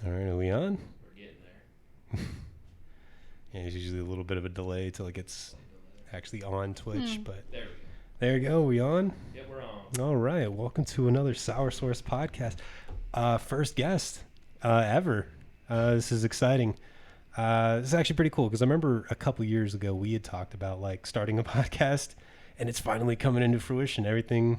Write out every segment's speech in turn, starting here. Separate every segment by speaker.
Speaker 1: All right, are we on?
Speaker 2: We're getting there.
Speaker 1: Yeah, there's usually a little bit of a delay till it gets actually on Twitch, but
Speaker 2: There we go.
Speaker 1: there you go. We on?
Speaker 2: Yeah, we're on.
Speaker 1: All right. Welcome to another Sour Source podcast. First guest ever. This is exciting. This is actually pretty cool because I remember a couple years ago we had talked about like starting a podcast, and it's finally coming into fruition. Everything's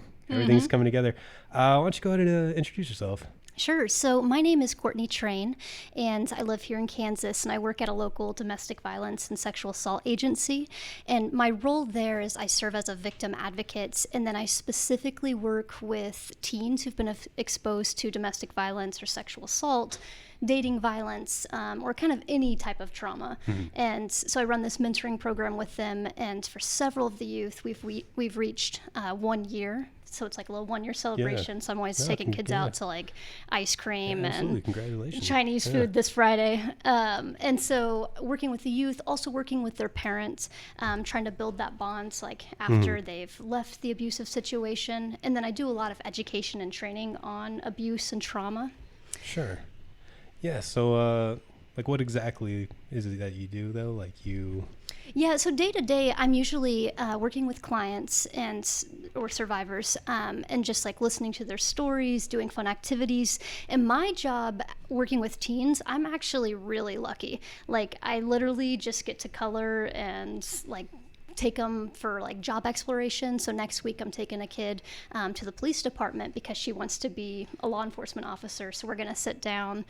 Speaker 1: coming together. Why don't you go ahead and introduce yourself?
Speaker 3: Sure. So my name is Courtney Train, and I live here in Kansas, and I work at a local domestic violence and sexual assault agency. And my role there is I serve as a victim advocate, and then I specifically work with teens who've been exposed to domestic violence or sexual assault, dating violence, or kind of any type of trauma. And so I run this mentoring program with them, and for several of the youth, we've reached 1 year. So it's like a little 1 year celebration.
Speaker 1: Yeah.
Speaker 3: So I'm always taking kids out to like ice cream and
Speaker 1: Congratulations.
Speaker 3: Chinese food this Friday. And so working with the youth, also working with their parents, trying to build that bond like after they've left the abusive situation. And then I do a lot of education and training on abuse and trauma.
Speaker 1: Sure. Yeah. So, like, what exactly is it that you do though? Like
Speaker 3: Yeah, so day to day, I'm usually working with clients or survivors, and just like listening to their stories, doing fun activities. And my job working with teens, I'm actually really lucky. Like I literally just get to color and like take them for like job exploration. So next week I'm taking a kid to the police department because she wants to be a law enforcement officer. So we're going to sit down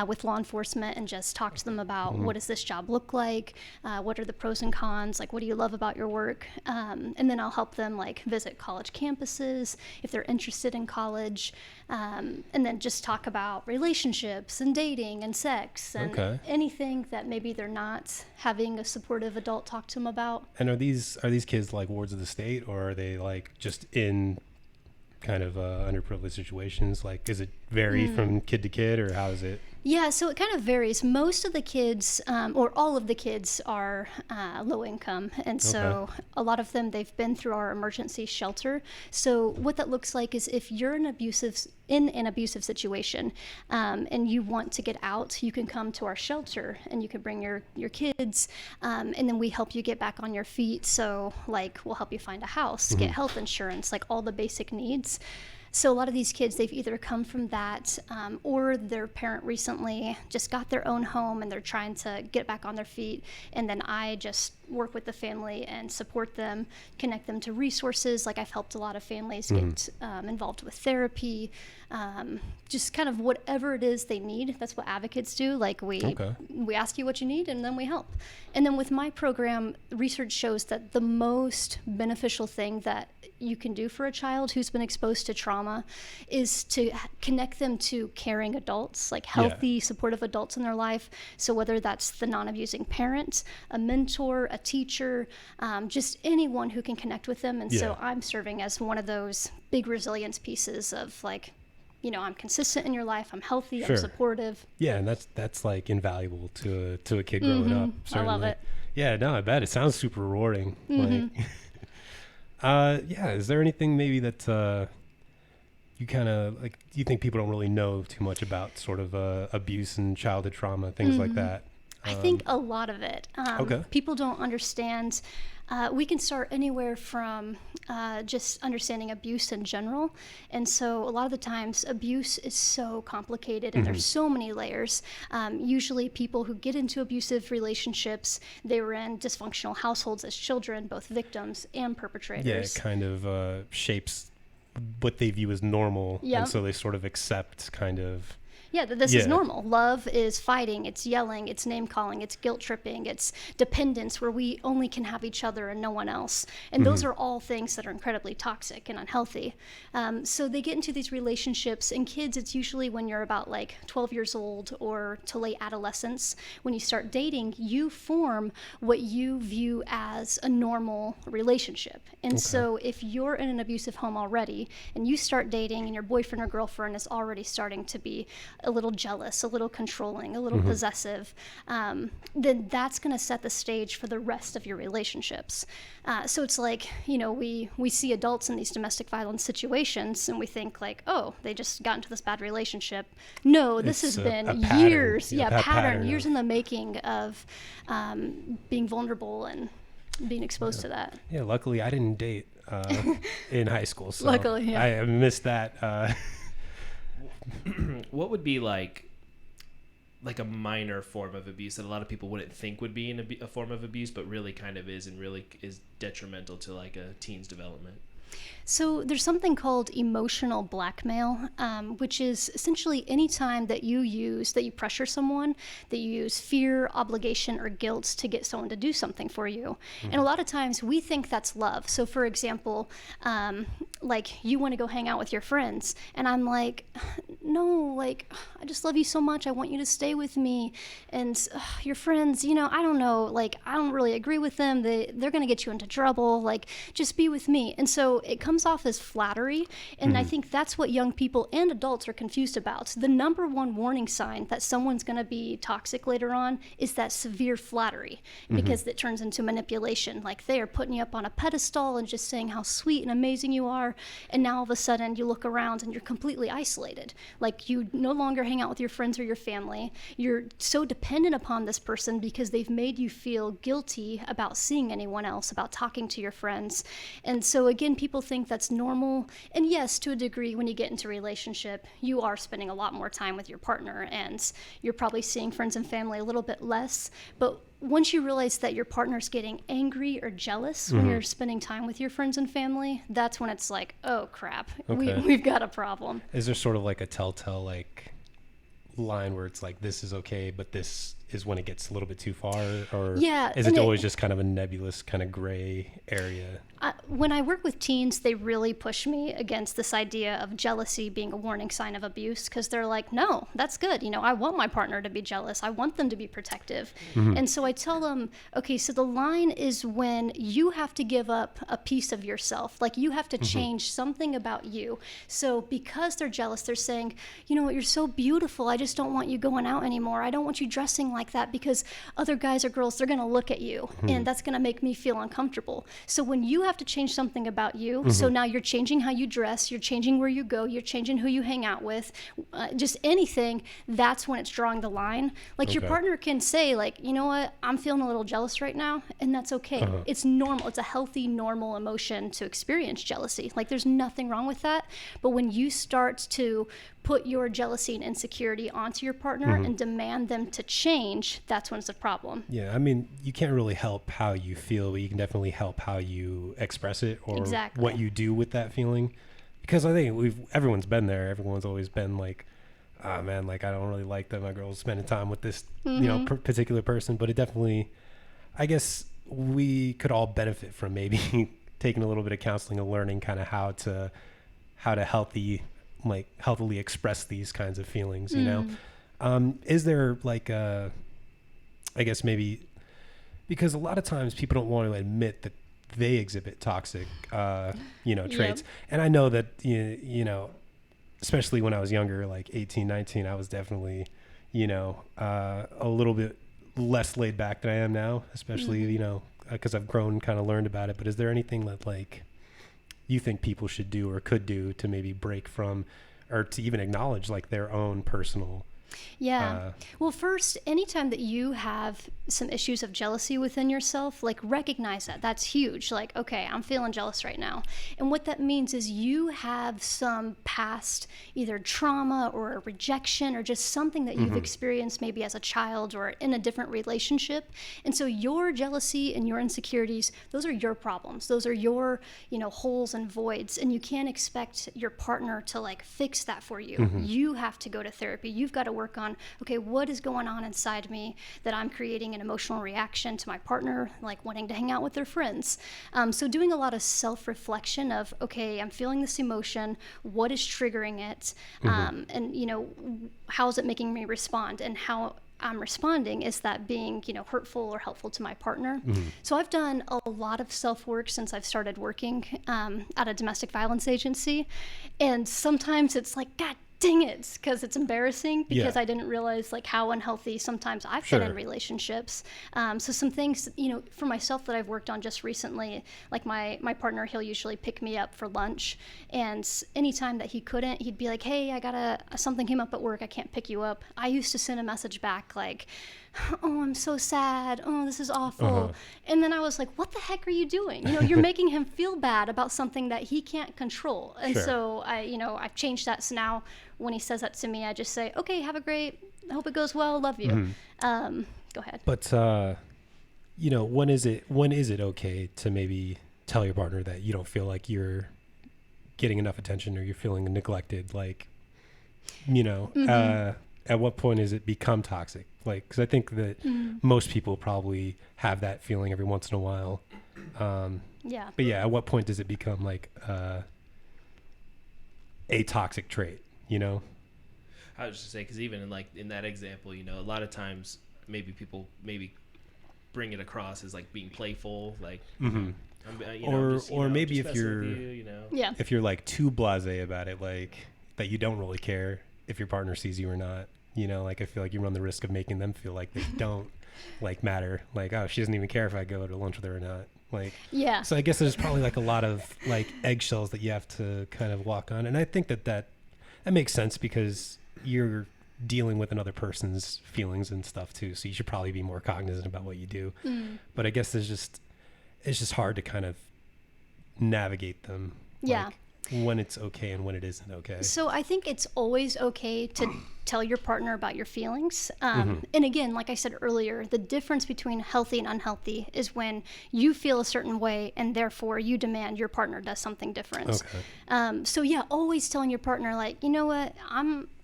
Speaker 3: with law enforcement and just talk to them about what does this job look like? What are the pros and cons? Like, what do you love about your work? And then I'll help them like visit college campuses if they're interested in college. And then just talk about relationships and dating and sex and anything that maybe they're not having a supportive adult talk to them about.
Speaker 1: And are these kids like wards of the state, or are they like just in kind of underprivileged situations? Like, is it vary from kid to kid, or how is it?
Speaker 3: Yeah, so it kind of varies. Most of the kids, or all of the kids, are low income. And so a lot of them, they've been through our emergency shelter. So what that looks like is if you're in an abusive situation and you want to get out, you can come to our shelter and you can bring your kids, and then we help you get back on your feet. So like we'll help you find a house, get health insurance, like all the basic needs. So a lot of these kids, they've either come from that or their parent recently just got their own home and they're trying to get back on their feet. And then I just work with the family and support them, connect them to resources. Like I've helped a lot of families get involved with therapy, just kind of whatever it is they need. That's what advocates do. Like we ask you what you need and then we help. And then with my program, research shows that the most beneficial thing that you can do for a child who's been exposed to trauma is to connect them to caring adults, like healthy, supportive adults in their life. So whether that's the non-abusing parent, a mentor, a teacher, just anyone who can connect with them. And so I'm serving as one of those big resilience pieces of like, you know, I'm consistent in your life, I'm healthy, I'm supportive.
Speaker 1: Yeah, and that's like invaluable to a kid growing up. Certainly.
Speaker 3: I love it.
Speaker 1: Yeah, no, I bet it sounds super rewarding. Like is there anything maybe that you kind of like, do you think people don't really know too much about sort of abuse and childhood trauma, things like that?
Speaker 3: I think a lot of it. People don't understand. We can start anywhere from just understanding abuse in general. And so a lot of the times abuse is so complicated and there's so many layers. Usually people who get into abusive relationships, they were in dysfunctional households as children, both victims and perpetrators.
Speaker 1: Yeah, it kind of shapes what they view as normal. And so they sort of accept kind of...
Speaker 3: Yeah, this is normal. Love is fighting, it's yelling, it's name calling, it's guilt tripping, it's dependence where we only can have each other and no one else. And those are all things that are incredibly toxic and unhealthy. So they get into these relationships, and kids, it's usually when you're about like 12 years old or to late adolescence. When you start dating, you form what you view as a normal relationship. And so if you're in an abusive home already and you start dating and your boyfriend or girlfriend is already starting to be a little jealous, a little controlling, a little possessive, then that's going to set the stage for the rest of your relationships. So it's like, we see adults in these domestic violence situations and we think like, oh, they just got into this bad relationship. No, this has been years, pattern, years in the making of being vulnerable and being exposed to that.
Speaker 1: Yeah, luckily I didn't date in high school, so
Speaker 3: luckily, yeah.
Speaker 1: I missed that.
Speaker 2: What would be like a minor form of abuse that a lot of people wouldn't think would be a form of abuse, but really kind of is, and really is detrimental to like a teen's development?
Speaker 3: So there's something called emotional blackmail, which is essentially any time that you pressure someone, that you use fear, obligation, or guilt to get someone to do something for you. And a lot of times we think that's love. So for example, like you want to go hang out with your friends, and I'm like, no, like I just love you so much. I want you to stay with me. And your friends, I don't know, like I don't really agree with them. They're going to get you into trouble. Like just be with me. And so it comes off as flattery, and I think that's what young people and adults are confused about. The number one warning sign that someone's going to be toxic later on is that severe flattery, because it turns into manipulation. Like they are putting you up on a pedestal and just saying how sweet and amazing you are, and now all of a sudden you look around and you're completely isolated. Like you no longer hang out with your friends or your family. You're so dependent upon this person because they've made you feel guilty about seeing anyone else, about talking to your friends. And so again, people think that's normal. And yes, to a degree, when you get into a relationship, you are spending a lot more time with your partner and you're probably seeing friends and family a little bit less. But once you realize that your partner's getting angry or jealous when you're spending time with your friends and family, that's when it's like, oh crap, we've got a problem.
Speaker 1: Is there sort of like a telltale like line where it's like, this is okay, but this is when it gets a little bit too far? Or is it always just kind of a nebulous kind of gray area?
Speaker 3: When I work with teens, they really push me against this idea of jealousy being a warning sign of abuse, because they're like, no, that's good. I want my partner to be jealous. I want them to be protective. And so I tell them, okay, so the line is when you have to give up a piece of yourself. Like you have to change something about you. So because they're jealous, they're saying, you know what, you're so beautiful. I just don't want you going out anymore. I don't want you dressing like that because other guys or girls, they're going to look at you and that's going to make me feel uncomfortable. So when you have to change something about you, so now you're changing how you dress, you're changing where you go, you're changing who you hang out with, just anything, that's when it's drawing the line. Like your partner can say like, you know what, I'm feeling a little jealous right now, and that's okay. It's normal. It's a healthy, normal emotion to experience jealousy. Like there's nothing wrong with that. But when you start to put your jealousy and insecurity onto your partner and demand them to change, that's when it's a problem.
Speaker 1: Yeah, I mean, you can't really help how you feel, but you can definitely help how you express it or what you do with that feeling. Because I think everyone's been there. Everyone's always been like, oh man, like I don't really like that my girl's spending time with this particular person. But it definitely, I guess we could all benefit from maybe taking a little bit of counseling and learning kind of how to healthily express these kinds of feelings, is there like I guess maybe because a lot of times people don't want to admit that they exhibit toxic traits. And I know that especially when I was younger, like 18, 19, I was definitely a little bit less laid back than I am now, especially because I've grown and kind of learned about it. But is there anything that like you think people should do or could do to maybe break from, or to even acknowledge like their own personal
Speaker 3: well, first, anytime that you have some issues of jealousy within yourself, like recognize that. That's huge. Like, okay, I'm feeling jealous right now. And what that means is you have some past either trauma or a rejection or just something that you've experienced maybe as a child or in a different relationship. And so your jealousy and your insecurities, those are your problems. Those are your, holes and voids. And you can't expect your partner to like fix that for you. You have to go to therapy. You've got to work on, okay, what is going on inside me that I'm creating an emotional reaction to my partner, like wanting to hang out with their friends. So doing a lot of self-reflection of, okay, I'm feeling this emotion, what is triggering it, and how is it making me respond, and how I'm responding, is that being, hurtful or helpful to my partner? So I've done a lot of self-work since I've started working at a domestic violence agency. And sometimes it's like, God dang it, because it's embarrassing because
Speaker 1: Yeah.
Speaker 3: I didn't realize like how unhealthy sometimes I've
Speaker 1: Sure.
Speaker 3: been in relationships. So some things, you know, for myself that I've worked on just recently, like my partner, he'll usually pick me up for lunch, and anytime that he couldn't, he'd be like, hey, something came up at work, I can't pick you up. I used to send a message back like, oh, I'm so sad. Oh, this is awful. And then I was like, what the heck are you doing? You know, you're making him feel bad about something that he can't control. And
Speaker 1: Sure.
Speaker 3: so I've changed that. So now when he says that to me, I just say, okay, have a great, I hope it goes well. Love you. Go ahead.
Speaker 1: But you know, when is it okay to maybe tell your partner that you don't feel like you're getting enough attention or you're feeling neglected? Like, you know, at what point does it become toxic? Like, because I think that most people probably have that feeling every once in a while.
Speaker 3: Yeah.
Speaker 1: But yeah, at what point does it become like a toxic trait? You know?
Speaker 2: I was just say, because even in that example, you know, a lot of times people bring it across as like being playful, like,
Speaker 1: Or maybe if
Speaker 2: messing
Speaker 1: you're
Speaker 2: with you know.
Speaker 3: Yeah.
Speaker 1: if you're like too blasé about it, like that you don't really care if your partner sees you or not. You know, like I feel like you run the risk of making them feel like they don't like matter. Like, oh, she doesn't even care if I go to lunch with her or not. Like,
Speaker 3: Yeah.
Speaker 1: so I guess there's probably like a lot of like eggshells that you have to kind of walk on. And I think that makes sense because you're dealing with another person's feelings and stuff too. So you should probably be more cognizant about what you do. But I guess it's just hard to kind of navigate them.
Speaker 3: Yeah.
Speaker 1: Like, when it's okay and when it isn't okay.
Speaker 3: So I think it's always okay to tell your partner about your feelings. And again, like I said earlier, the difference between healthy and unhealthy is when you feel a certain way and therefore you demand your partner does something different.
Speaker 1: Okay.
Speaker 3: So yeah, always telling your partner like, you know what,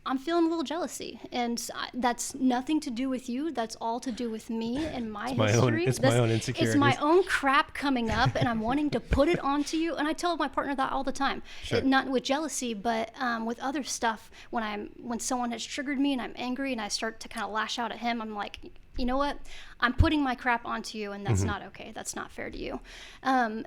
Speaker 3: I'm feeling a little jealousy, and that's nothing to do with you. That's all to do with me and my history.
Speaker 1: It's my own insecurities.
Speaker 3: It's my own crap coming up, and I'm wanting to put it onto you. And I tell my partner that all the time.
Speaker 1: Sure.
Speaker 3: Not with jealousy, but with other stuff. When someone has triggered me and I'm angry and I start to kind of lash out at him, I'm like, you know what? I'm putting my crap onto you, and that's not okay. That's not fair to you.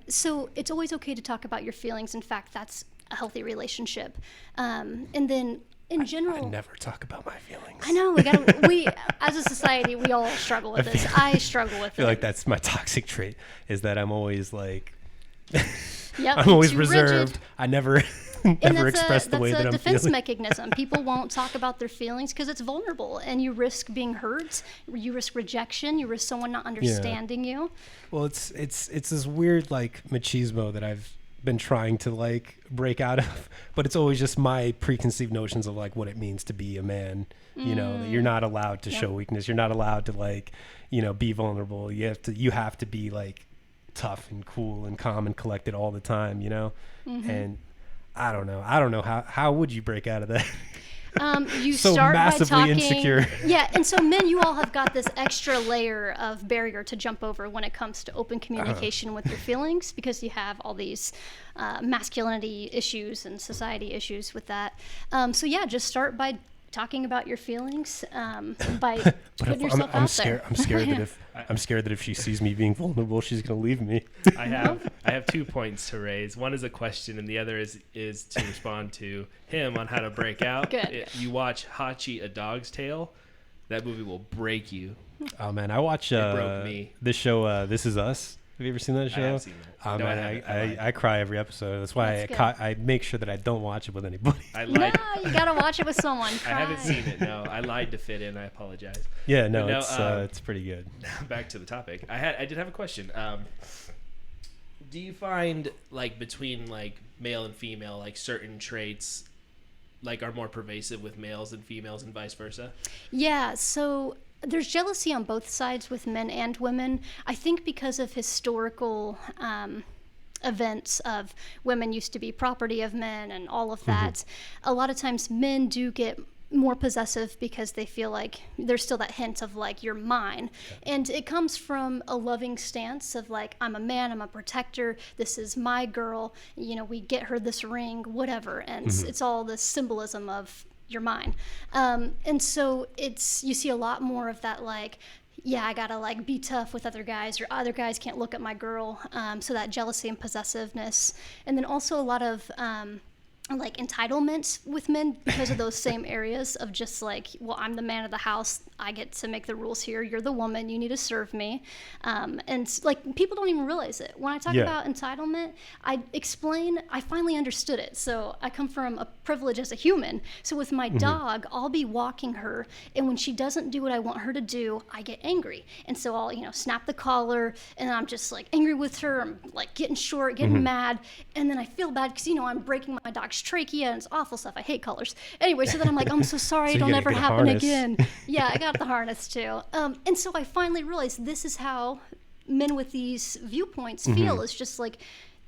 Speaker 3: So it's always okay to talk about your feelings. In fact, that's a healthy relationship. And then in general,
Speaker 1: I never talk about my feelings.
Speaker 3: I know we as a society, we all struggle with this. I struggle with it.
Speaker 1: I feel like that's my toxic trait is that I'm always like,
Speaker 3: Yep,
Speaker 1: I'm always
Speaker 3: too
Speaker 1: reserved.
Speaker 3: rigid.
Speaker 1: I never express the way that I'm
Speaker 3: That's a defense
Speaker 1: feeling.
Speaker 3: mechanism. People won't talk about their feelings because it's vulnerable, and you risk being hurt. You risk rejection. You risk someone not understanding you.
Speaker 1: Well, it's this weird like machismo that I've been trying to like break out of, but it's always just my preconceived notions of like what it means to be a man. You know, that you're not allowed to show weakness. You're not allowed to like, you know, be vulnerable. You have to be like tough and cool and calm and collected all the time, you know? And I don't know how would you break out of that?
Speaker 3: You
Speaker 1: So
Speaker 3: start
Speaker 1: massively
Speaker 3: by talking,
Speaker 1: insecure.
Speaker 3: Yeah, and so men, you all have got this extra layer of barrier to jump over when it comes to open communication with your feelings, because you have all these masculinity issues and society issues with that. So yeah, just start by talking about your feelings, by putting yourself out there.
Speaker 1: I'm scared that if she sees me being vulnerable, she's gonna leave me.
Speaker 2: I have 2 points to raise. One is a question, and the other is to respond to him on how to break out.
Speaker 3: Good.
Speaker 2: You watch Hachi, A Dog's Tale. That movie will break you.
Speaker 1: Oh man, I watch
Speaker 2: broke me.
Speaker 1: this show. This Is Us. Have you ever seen that show?
Speaker 2: I have seen that.
Speaker 1: Oh
Speaker 2: No, I
Speaker 1: man,
Speaker 2: haven't.
Speaker 1: I cry every episode. That's why
Speaker 3: That's
Speaker 1: I make sure that I don't watch it with anybody.
Speaker 2: I
Speaker 3: No,
Speaker 2: lied.
Speaker 3: you gotta watch it with someone.
Speaker 2: I haven't seen it. No, I lied to fit in. I apologize.
Speaker 1: Yeah, no,
Speaker 2: But no,
Speaker 1: it's pretty good.
Speaker 2: Back to the topic. I did have a question. Do you find like between like male and female, like certain traits like are more pervasive with males and females and vice versa?
Speaker 3: Yeah, so there's jealousy on both sides with men and women. I think because of historical events of women used to be property of men and all of that, a lot of times men do get more possessive because they feel like there's still that hint of like, you're mine. And it comes from a loving stance of like, I'm a man, I'm a protector, this is my girl, you know, we get her this ring, whatever. And it's all this symbolism of you're mine. And so you see a lot more of that, like, yeah, I gotta like be tough with other guys, or other guys can't look at my girl. So that jealousy and possessiveness. And then also a lot of like entitlement with men because of those same areas of just like, well, I'm the man of the house, I get to make the rules here, you're the woman, you need to serve me. And like people don't even realize it when I talk about entitlement. I finally understood it. So I come from a privilege as a human, so with my dog, I'll be walking her, and when she doesn't do what I want her to do, I get angry, and so I'll snap the collar, and I'm just like angry with her. I'm like getting short, getting mad, and then I feel bad because I'm breaking my dog's trachea, and it's awful stuff. I hate colors. Anyway, so then I'm like, I'm so sorry.
Speaker 1: So
Speaker 3: it'll never happen
Speaker 1: harness.
Speaker 3: again. Yeah, I got the harness too. And so I finally realized this is how men with these viewpoints feel. It's just like,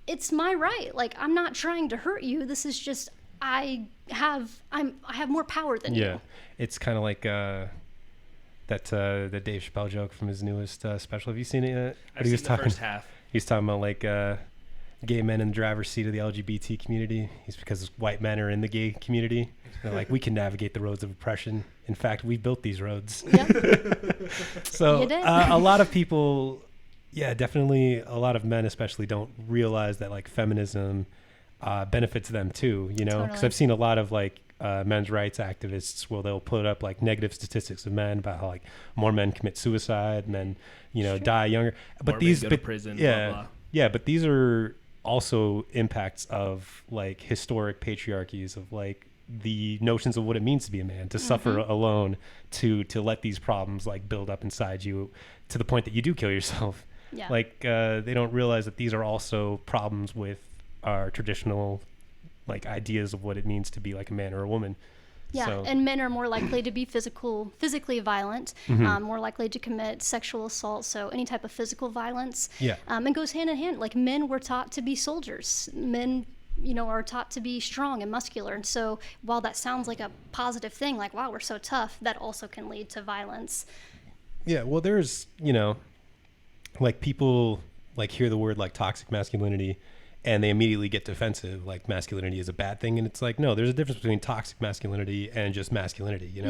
Speaker 3: it's my right. Like, I'm not trying to hurt you. This is just, I have more power than you.
Speaker 1: Yeah, it's kind of like the Dave Chappelle joke from his newest special. Have you seen it yet?
Speaker 2: I've seen the first half.
Speaker 1: He's talking about like gay men in the driver's seat of the LGBT community. He's because white men are in the gay community. They're like, we can navigate the roads of oppression. In fact, we built these roads.
Speaker 3: Yep.
Speaker 1: So a lot of people, definitely a lot of men especially don't realize that like feminism benefits them too, because
Speaker 3: Totally.
Speaker 1: I've seen a lot of like men's rights activists where they'll put up like negative statistics of men about how like more men commit suicide, men, die younger. But
Speaker 2: More
Speaker 1: these,
Speaker 2: men go to prison, blah, blah.
Speaker 1: Yeah, but these are also impacts of like historic patriarchies of like the notions of what it means to be a man, to suffer alone, to let these problems like build up inside you to the point that you do kill yourself.
Speaker 3: Yeah.
Speaker 1: Like they don't realize that these are also problems with our traditional like ideas of what it means to be like a man or a woman.
Speaker 3: Yeah,
Speaker 1: So-
Speaker 3: and men are more likely to be physically violent, more likely to commit sexual assault, so any type of physical violence.
Speaker 1: Yeah.
Speaker 3: It goes hand in hand. Like, men were taught to be soldiers. Men, are taught to be strong and muscular. And so while that sounds like a positive thing, like, wow, we're so tough, that also can lead to violence.
Speaker 1: Yeah, well, there's, like people like hear the word like toxic masculinity and they immediately get defensive, like masculinity is a bad thing. And it's like, no, there's a difference between toxic masculinity and just masculinity,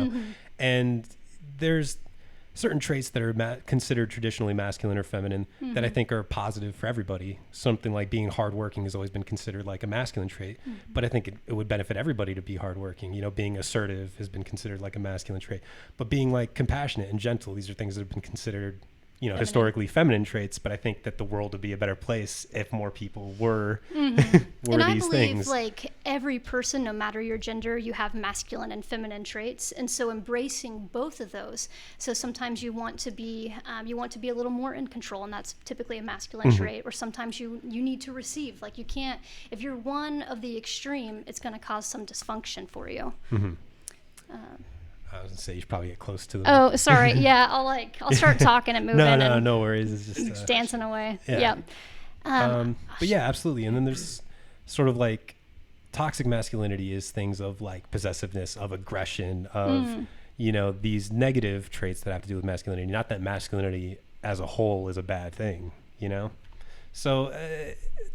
Speaker 1: And there's certain traits that are considered traditionally masculine or feminine that I think are positive for everybody. Something like being hardworking has always been considered like a masculine trait, but I think it would benefit everybody to be hardworking. Being assertive has been considered like a masculine trait, but being like compassionate and gentle, these are things that have been considered historically feminine traits. But I think that the world would be a better place if more people were were
Speaker 3: And I
Speaker 1: these
Speaker 3: believe
Speaker 1: things.
Speaker 3: like every person, no matter your gender, you have masculine and feminine traits, and so embracing both of those. So sometimes you want to be a little more in control, and that's typically a masculine trait. Or sometimes you need to receive. Like, you can't, if you're one of the extreme, it's going to cause some dysfunction for you.
Speaker 1: I was gonna say you should probably get close to them.
Speaker 3: Oh, sorry. Yeah, I'll start talking and moving.
Speaker 1: No worries. It's just
Speaker 3: dancing away.
Speaker 1: Yeah.
Speaker 3: Yep.
Speaker 1: But yeah, absolutely. And then there's sort of like toxic masculinity is things of like possessiveness, of aggression, of these negative traits that have to do with masculinity. Not that masculinity as a whole is a bad thing, So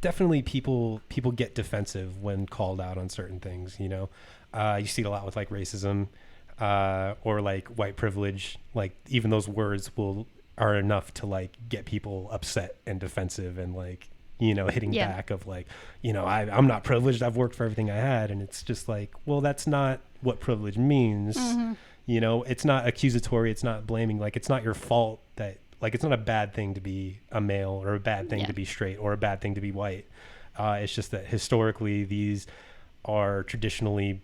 Speaker 1: definitely people get defensive when called out on certain things. You see it a lot with like racism. Or like white privilege, like even those words are enough to like get people upset and defensive and like, hitting back of like, I'm not privileged. I've worked for everything I had. And it's just like, well, that's not what privilege means. It's not accusatory. It's not blaming. Like, it's not your fault that like, it's not a bad thing to be a male or a bad thing to be straight or a bad thing to be white. It's just that historically these are traditionally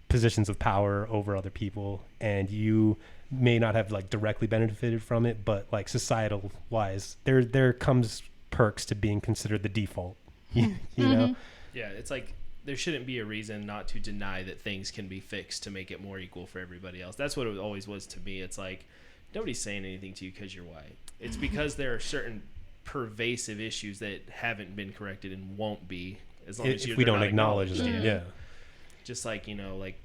Speaker 1: positions of power over other people, and you may not have like directly benefited from it, but like societal wise there comes perks to being considered the default. you know
Speaker 2: Yeah, it's like there shouldn't be a reason not to deny that things can be fixed to make it more equal for everybody else. That's what it always was to me. It's like nobody's saying anything to you because you're white. It's because there are certain pervasive issues that haven't been corrected and won't be as long as
Speaker 1: if we don't
Speaker 2: not
Speaker 1: acknowledge them.
Speaker 2: acknowledged.
Speaker 1: Yeah.
Speaker 2: Just like, like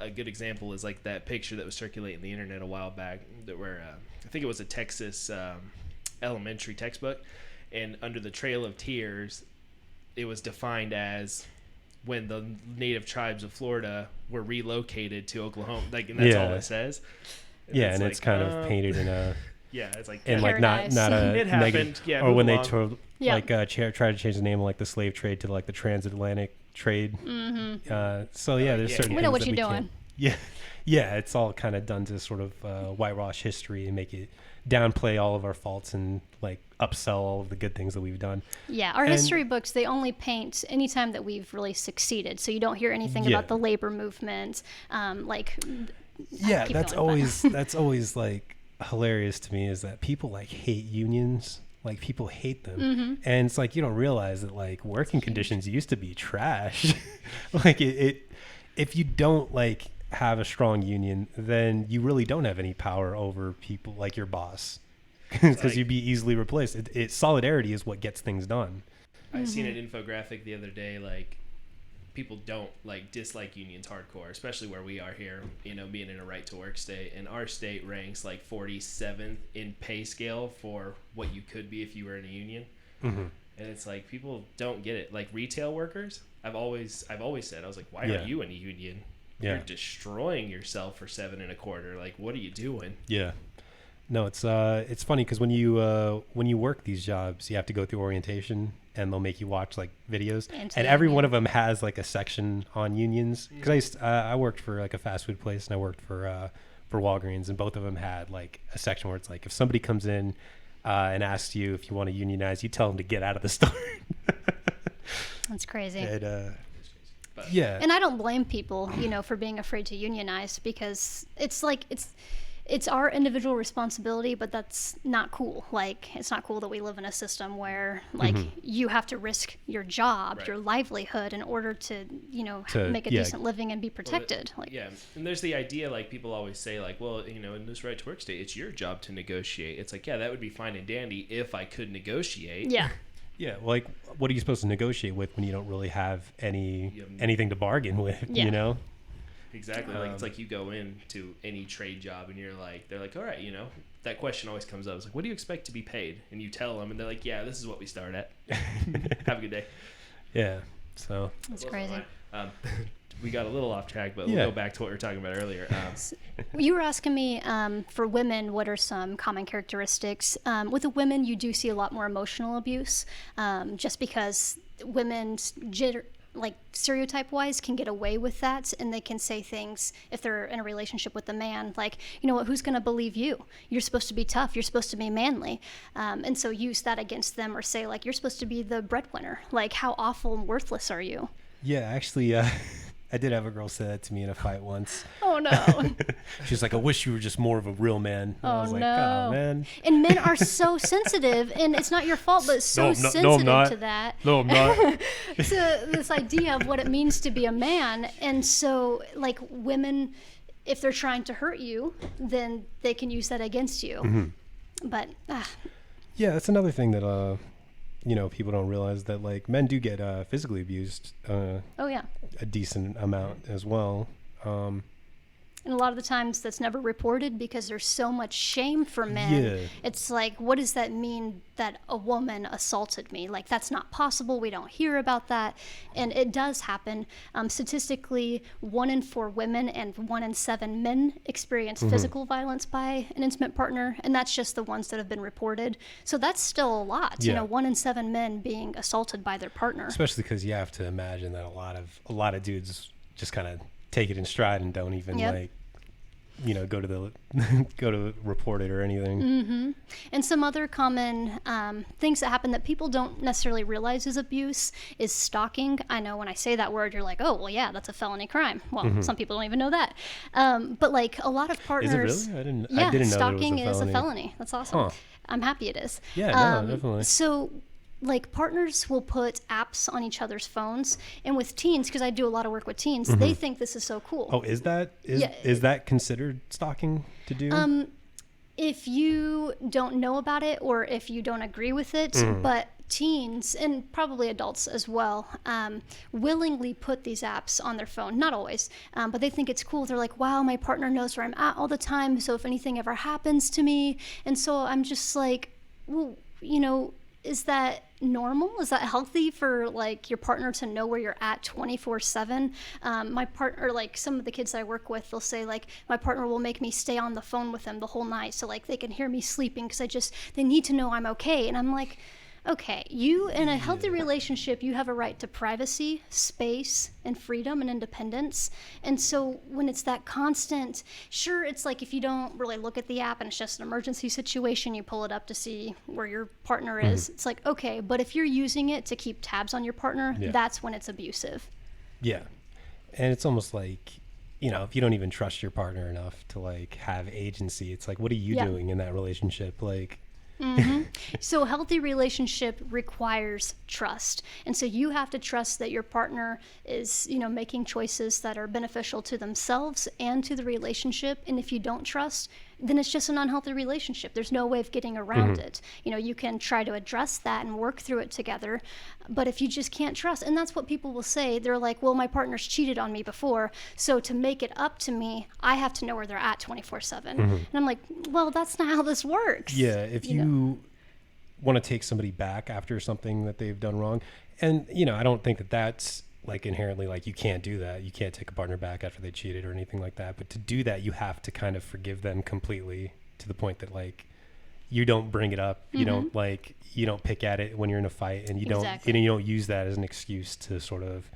Speaker 2: a good example is like that picture that was circulating the internet a while back that where I think it was a Texas elementary textbook, and under the Trail of Tears, it was defined as when the native tribes of Florida were relocated to Oklahoma. Like, and that's all it says.
Speaker 1: And it's kind of painted in a
Speaker 2: it's like
Speaker 1: and like not a
Speaker 2: it happened.
Speaker 1: negative,
Speaker 2: Yeah,
Speaker 1: or when they
Speaker 2: along.
Speaker 1: tried to change the name of like the slave trade to like the transatlantic trade. So yeah, there's certain
Speaker 3: We know
Speaker 1: things
Speaker 3: what
Speaker 1: that
Speaker 3: you're
Speaker 1: can't-
Speaker 3: doing.
Speaker 1: Yeah, it's all kind of done to sort of whitewash history and make it downplay all of our faults and like upsell all of the good things that we've done.
Speaker 3: Yeah, our
Speaker 1: And-
Speaker 3: history books, they only paint any time that we've really succeeded. So you don't hear anything
Speaker 1: Yeah.
Speaker 3: about the labor movement. Like,
Speaker 1: Yeah,
Speaker 3: keep
Speaker 1: that's
Speaker 3: going, but-
Speaker 1: always like hilarious to me is that people like hate unions. Like people hate them, and it's like you don't realize that like working conditions used to be trash. Like it, if you don't like have a strong union, then you really don't have any power over people like your boss, because
Speaker 2: Like-
Speaker 1: you'd be easily replaced. Solidarity is what gets things done.
Speaker 2: I seen an infographic the other day, like people don't like dislike unions hardcore, especially where we are here, you know, being in a right to work state, and our state ranks like 47th in pay scale for what you could be if you were in a union. And it's like people don't get it. Like retail workers, I've always said, I was like, why
Speaker 1: Yeah.
Speaker 2: are you in a union?
Speaker 1: Yeah.
Speaker 2: You're destroying yourself for 7 1/4. Like, what are you doing?
Speaker 1: Yeah. No, it's funny because when you work these jobs, you have to go through orientation, and they'll make you watch like videos, and every one of them has like a section on unions. Because I worked for like a fast food place, and I worked for Walgreens, and both of them had like a section where it's like if somebody comes in and asks you if you want to unionize, you tell them to get out of the store.
Speaker 3: That's crazy.
Speaker 2: But
Speaker 1: Yeah.
Speaker 3: And I don't blame people, you know, for being afraid to unionize, because it's like it's our individual responsibility, but that's not cool. Like, it's not cool that we live in a system where like you have to risk your job,
Speaker 2: Right.
Speaker 3: your livelihood in order to, you know,
Speaker 1: To-
Speaker 3: make a
Speaker 1: yeah.
Speaker 3: decent living and be protected. Like,
Speaker 2: yeah, and there's the idea, like people always say, like, well, you know, in this right to work state, it's your job to negotiate. It's like, yeah, that would be fine and dandy if I could negotiate.
Speaker 3: yeah.
Speaker 1: Yeah, well, like what are you supposed to negotiate with when you don't really have
Speaker 2: Yeah.
Speaker 1: anything to bargain with?
Speaker 3: Yeah.
Speaker 1: You know.
Speaker 2: Exactly. Like it's like you go into any trade job and you're like, they're like, all right, you know, that question always comes up. It's like, what do you expect to be paid? And you tell them, and they're like, yeah, this is what we start at. Have a good day.
Speaker 1: Yeah. So
Speaker 3: That's crazy.
Speaker 2: We got a little off track, but
Speaker 1: Yeah.
Speaker 2: we'll go back to what we were talking about earlier.
Speaker 3: You were asking me for women, what are some common characteristics? With the women, you do see a lot more emotional abuse, just because women's like stereotype wise can get away with that, and they can say things if they're in a relationship with a man like, you know what, who's going to believe you? You're supposed to be tough, you're supposed to be manly, and so use that against them, or say like, you're supposed to be the breadwinner, like how awful and worthless are you?
Speaker 1: yeah, actually, I did have a girl say that to me in a fight once.
Speaker 3: Oh no.
Speaker 1: She was like, "I wish you were just more of a real man." And I
Speaker 3: Oh,
Speaker 1: was like,
Speaker 3: no.
Speaker 1: "Oh man."
Speaker 3: And men are so sensitive, and it's not your fault, but so sensitive
Speaker 1: not.
Speaker 3: to that.
Speaker 1: No, I'm not.
Speaker 3: To this idea of what it means to be a man. And so like women, if they're trying to hurt you, then they can use that against you. But
Speaker 1: Yeah, that's another thing that you know, people don't realize, that like men do get physically abused
Speaker 3: oh yeah,
Speaker 1: a decent amount as well.
Speaker 3: and a lot of the times that's never reported because there's so much shame for men.
Speaker 1: Yeah.
Speaker 3: It's like, what does that mean that a woman assaulted me? Like, that's not possible. We don't hear about that. And it does happen. Statistically, 1 in 4 women and 1 in 7 men experience physical violence by an intimate partner. And that's just the ones that have been reported. So that's still a lot. You
Speaker 1: Yeah.
Speaker 3: know, 1 in 7 men being assaulted by their partner.
Speaker 1: Especially because you have to imagine that a lot of dudes just kind of take it in stride and don't even
Speaker 3: Yep.
Speaker 1: like, you know, go to report it or anything.
Speaker 3: And some other common things that happen that people don't necessarily realize is abuse is stalking. I know when I say that word, you're like, oh, well, yeah, that's a felony crime. Well, some people don't even know that. But like a lot of partners.
Speaker 1: Is it really? I didn't
Speaker 3: Yeah,
Speaker 1: know that it was
Speaker 3: stalking
Speaker 1: a felony.
Speaker 3: is a felony. That's awesome.
Speaker 1: Huh.
Speaker 3: I'm happy it is.
Speaker 1: Yeah, no, definitely.
Speaker 3: So like partners will put apps on each other's phones, and with teens, because I do a lot of work with teens, they think this is so cool.
Speaker 1: Oh, is
Speaker 3: Yeah.
Speaker 1: that considered stalking to do?
Speaker 3: If you don't know about it, or if you don't agree with it, but teens, and probably adults as well, willingly put these apps on their phone. Not always, but they think it's cool. They're like, wow, my partner knows where I'm at all the time, so if anything ever happens to me. And so I'm just like, well, you know, is that normal? Is that healthy for like your partner to know where you're at 24/7? My partner, like some of the kids I work with, they'll say like, my partner will make me stay on the phone with them the whole night so like they can hear me sleeping, because they need to know I'm okay. And I'm like, Okay, you in a healthy relationship, you have a right to privacy, space, and freedom and independence. And so when it's that constant, sure, it's like if you don't really look at the app and it's just an emergency situation, you pull it up to see where your partner is. It's like, okay, but if you're using it to keep tabs on your partner, that's when it's abusive.
Speaker 1: Yeah. And it's almost like, if you don't even trust your partner enough to like have agency, it's like, what are you doing in that relationship? Like,
Speaker 3: So a healthy relationship requires trust. And so you have to trust that your partner is, making choices that are beneficial to themselves and to the relationship. And if you don't trust, then it's just an unhealthy relationship. There's no way of getting around it. You can try to address that and work through it together. But if you just can't trust, and that's what people will say, they're like, well, my partner's cheated on me before, so to make it up to me, I have to know where they're at 24/7. And I'm like, well, that's not how this works.
Speaker 1: Yeah, if you want to take somebody back after something that they've done wrong, and I don't think that that's like inherently like you can't do that. You can't take a partner back after they cheated or anything like that. But to do that, you have to kind of forgive them completely to the point that like you don't bring it up. You don't you don't pick at it when you're in a fight, and you don't use that as an excuse to sort of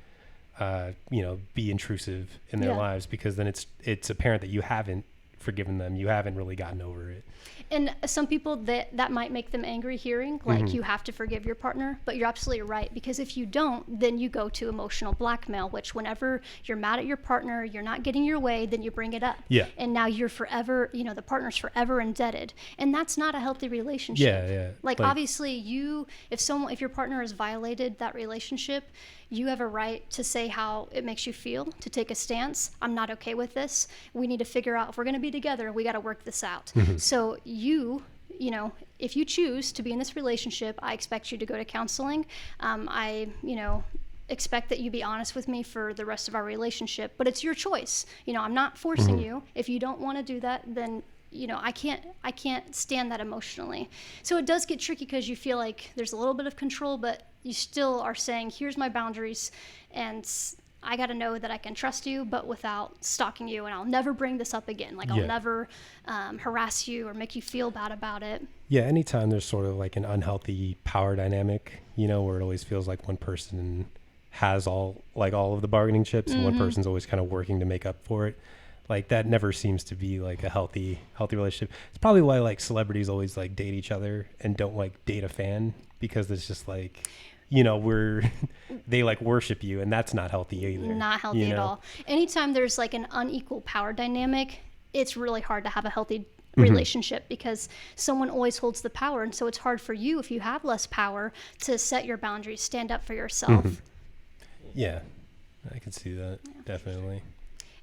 Speaker 1: be intrusive in their lives, because then it's apparent that you haven't forgiven them. You haven't really gotten over it.
Speaker 3: And some people that might make them angry hearing, like you have to forgive your partner, but you're absolutely right, because if you don't, then you go to emotional blackmail, which whenever you're mad at your partner, you're not getting your way, then you bring it up.
Speaker 1: Yeah.
Speaker 3: And now you're forever, the partner's forever indebted. And that's not a healthy relationship.
Speaker 1: Yeah.
Speaker 3: Like obviously if your partner has violated that relationship, you have a right to say how it makes you feel, to take a stance. I'm not okay with this. We need to figure out if we're going to be together, we got to work this out. So if you choose to be in this relationship, I expect you to go to counseling. I expect that you be honest with me for the rest of our relationship, but it's your choice. I'm not forcing you. If you don't want to do that, then I can't stand that emotionally. So it does get tricky because you feel like there's a little bit of control, but you still are saying, here's my boundaries, and I got to know that I can trust you, but without stalking you, and I'll never bring this up again. Like I'll never harass you or make you feel bad about it.
Speaker 1: Yeah, anytime there's sort of like an unhealthy power dynamic, where it always feels like one person has all of the bargaining chips and one person's always kind of working to make up for it. Like that never seems to be like a healthy relationship. It's probably why like celebrities always like date each other and don't like date a fan, because it's just like, they like worship you, and that's not healthy either.
Speaker 3: Not healthy at all. Anytime there's like an unequal power dynamic, it's really hard to have a healthy relationship, because someone always holds the power. And so it's hard for you, if you have less power, to set your boundaries, stand up for yourself.
Speaker 1: Yeah, I can see that. Definitely.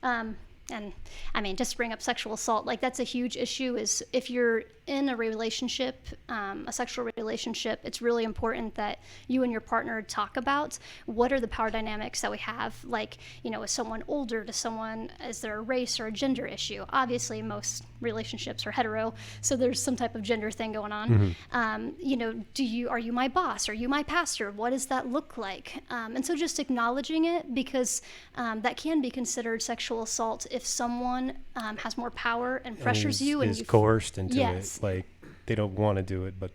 Speaker 3: And I mean, just to bring up sexual assault, like that's a huge issue. Is if you're in a relationship, a sexual relationship, it's really important that you and your partner talk about what are the power dynamics that we have. Like, is someone older to someone? Is there a race or a gender issue? Obviously, most relationships are hetero, so there's some type of gender thing going on. Are you my boss? Are you my pastor? What does that look like? And so just acknowledging it, because that can be considered sexual assault if someone has more power and pressures you and
Speaker 1: is coerced into it. Like they don't want to do it, but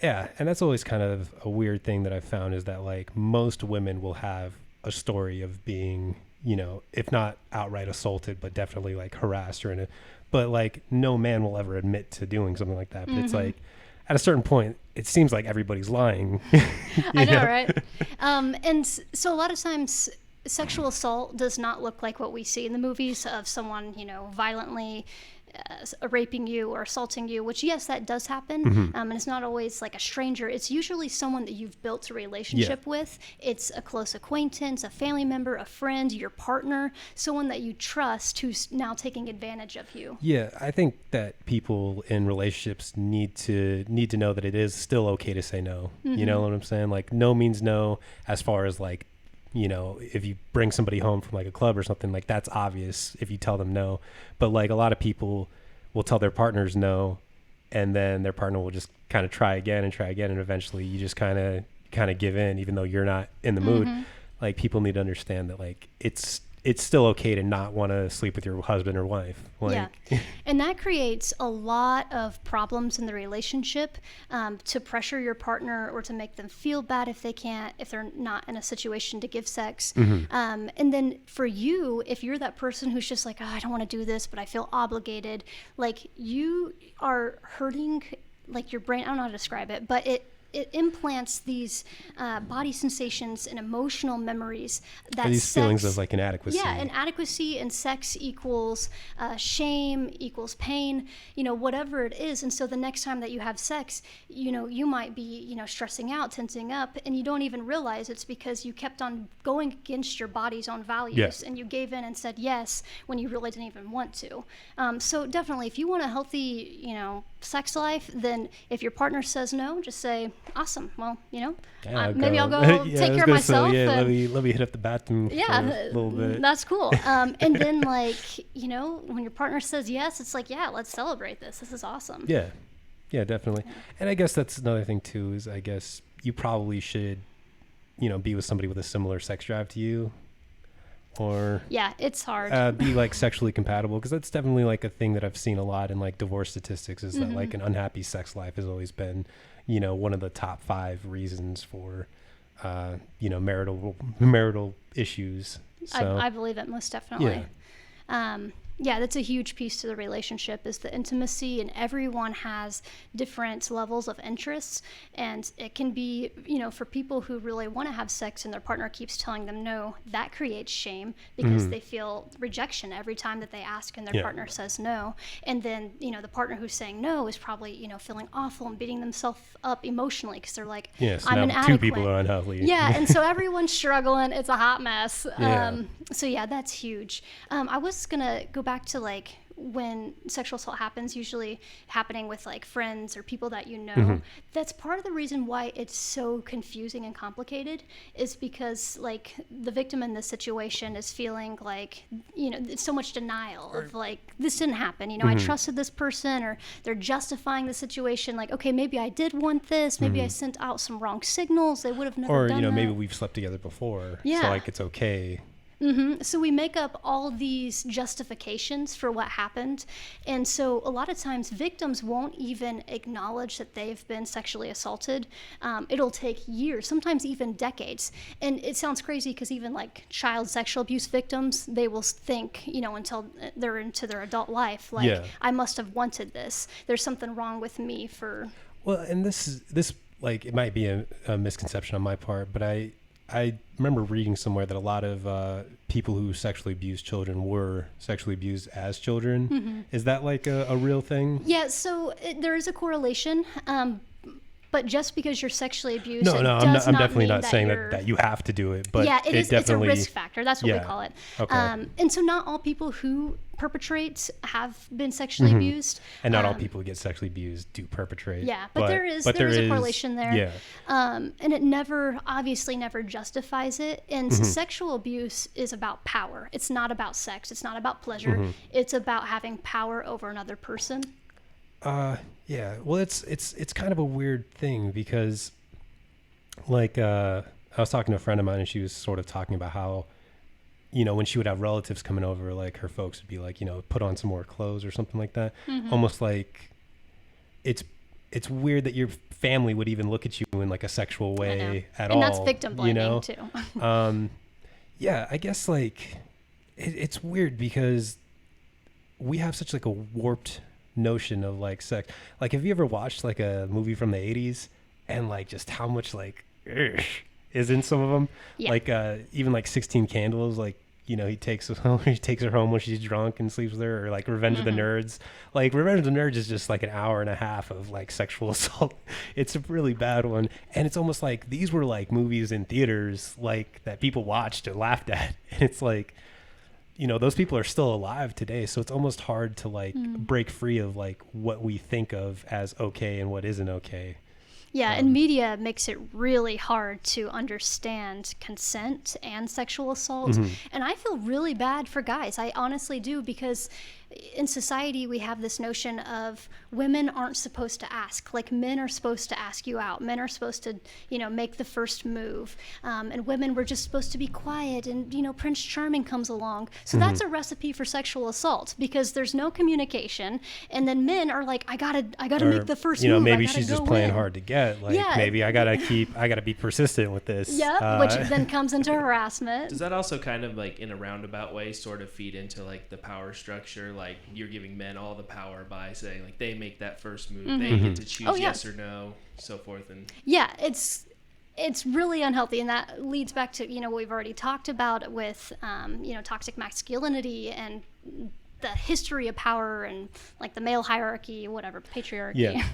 Speaker 1: and that's always kind of a weird thing that I've found, is that like most women will have a story of being, if not outright assaulted, but definitely like harassed but like no man will ever admit to doing something like that. But it's like at a certain point, it seems like everybody's lying.
Speaker 3: I know, right? And so a lot of times sexual assault does not look like what we see in the movies of someone, violently raping you or assaulting you, which yes, that does happen. And it's not always like a stranger. It's usually someone that you've built a relationship with. It's a close acquaintance, a family member, a friend, your partner, someone that you trust who's now taking advantage of you. Yeah,
Speaker 1: I think that people in relationships need to know that it is still okay to say no. You know what I'm saying? Like no means no, as far as like, if you bring somebody home from like a club or something, like that's obvious if you tell them no. But like a lot of people will tell their partners no, and then their partner will just kind of try again, and eventually you just kind of give in, even though you're not in the mood. Like people need to understand that like it's it's still okay to not want to sleep with your husband or wife. Like,
Speaker 3: yeah. And that creates a lot of problems in the relationship, to pressure your partner or to make them feel bad if they're not in a situation to give sex. And then for you, if you're that person who's just like, oh, I don't want to do this, but I feel obligated, like you are hurting, like your brain, I don't know how to describe it, but it implants these body sensations and emotional memories that
Speaker 1: these feelings of like inadequacy.
Speaker 3: Yeah, inadequacy, and sex equals shame equals pain, whatever it is. And so the next time that you have sex, you might be, stressing out, tensing up, and you don't even realize it's because you kept on going against your body's own values, and you gave in and said yes when you really didn't even want to. So definitely, if you want a healthy, sex life, then if your partner says no, just say, awesome. Well, maybe I'll go take care of myself.
Speaker 1: Let me hit up the bathroom.
Speaker 3: Yeah,
Speaker 1: for a little bit.
Speaker 3: That's cool. And then when your partner says yes, it's like, yeah, let's celebrate this. This is awesome.
Speaker 1: Yeah, definitely. And I guess that's another thing too. Is I guess you probably should, be with somebody with a similar sex drive to you. Or
Speaker 3: yeah, it's hard.
Speaker 1: Be like sexually compatible, because that's definitely like a thing that I've seen a lot in like divorce statistics, is that like an unhappy sex life has always been, one of the top 5 reasons for, marital issues. So,
Speaker 3: I believe it most definitely. Yeah, that's a huge piece to the relationship, is the intimacy, and everyone has different levels of interests. And it can be, for people who really want to have sex and their partner keeps telling them no, that creates shame, because they feel rejection every time that they ask and their partner says no. And then, the partner who's saying no is probably, feeling awful and beating themselves up emotionally, because they're like,
Speaker 1: so
Speaker 3: I'm
Speaker 1: now
Speaker 3: inadequate.
Speaker 1: 2 people are unhealthy.
Speaker 3: Yeah, and so everyone's struggling. It's a hot mess.
Speaker 1: Yeah.
Speaker 3: So yeah, that's huge. I was going to go back to like when sexual assault happens, usually happening with like friends or people that that's part of the reason why it's so confusing and complicated, is because like the victim in this situation is feeling like, it's so much denial of like, this didn't happen, I trusted this person, or they're justifying the situation like, okay, maybe I did want this, maybe I sent out some wrong signals, they would have never done that.
Speaker 1: Maybe we've slept together before, so like it's okay.
Speaker 3: So we make up all these justifications for what happened. And so a lot of times victims won't even acknowledge that they've been sexually assaulted. It'll take years, sometimes even decades. And it sounds crazy because even like child sexual abuse victims, they will think, until they're into their adult life, like, I must have wanted this. There's something wrong with me for...
Speaker 1: Well, and this like, it might be a misconception on my part, but I remember reading somewhere that a lot of people who sexually abuse children were sexually abused as children. Is that like a real thing?
Speaker 3: Yeah, so there is a correlation. But just because you're sexually abused,
Speaker 1: I'm definitely not saying that you have to do it. But
Speaker 3: yeah, it's a risk factor. That's what we call it.
Speaker 1: Okay.
Speaker 3: And so not all people who perpetrate have been sexually abused.
Speaker 1: And not all people who get sexually abused do perpetrate.
Speaker 3: Yeah, but there is a correlation there.
Speaker 1: Yeah.
Speaker 3: And it obviously never justifies it. And sexual abuse is about power. It's not about sex. It's not about pleasure. It's about having power over another person.
Speaker 1: Yeah. Well, it's kind of a weird thing, because like, I was talking to a friend of mine, and she was sort of talking about how, when she would have relatives coming over, like her folks would be like, put on some more clothes or something like that. Almost like it's weird that your family would even look at you in like a sexual way at all.
Speaker 3: And that's victim blaming too.
Speaker 1: Yeah, I guess like it's weird because we have such like a warped notion of like sex. Like, have you ever watched like a movie from the 80s and like just how much like is in some of them? Like even like 16 Candles, like, he takes her home when she's drunk and sleeps with her, or like Revenge of the Nerds. Like Revenge of the Nerds is just like an hour and a half of like sexual assault. It's a really bad one, and it's almost like these were like movies in theaters like that people watched and laughed at, and it's like, those people are still alive today. So it's almost hard to like break free of like what we think of as okay and what isn't okay.
Speaker 3: Yeah, and media makes it really hard to understand consent and sexual assault. And I feel really bad for guys. I honestly do, because in society we have this notion of women aren't supposed to ask. Like, men are supposed to ask you out. Men are supposed to, make the first move. And women were just supposed to be quiet, and, Prince Charming comes along. So that's a recipe for sexual assault, because there's no communication. And then men are like, I gotta make the first move.
Speaker 1: Maybe
Speaker 3: I gotta
Speaker 1: she's just
Speaker 3: go
Speaker 1: playing
Speaker 3: in.
Speaker 1: hard to get. Like, maybe I gotta be persistent with this.
Speaker 3: Yeah, which then comes into harassment.
Speaker 2: Does that also kind of, like, in a roundabout way, sort of feed into, like, the power structure? Like, you're giving men all the power by saying, like, they make that first move, they get to choose yes or no, so forth. And
Speaker 3: yeah, it's really unhealthy, and that leads back to what we've already talked about with toxic masculinity and the history of power and, like, the male hierarchy, whatever, patriarchy.
Speaker 1: Yeah.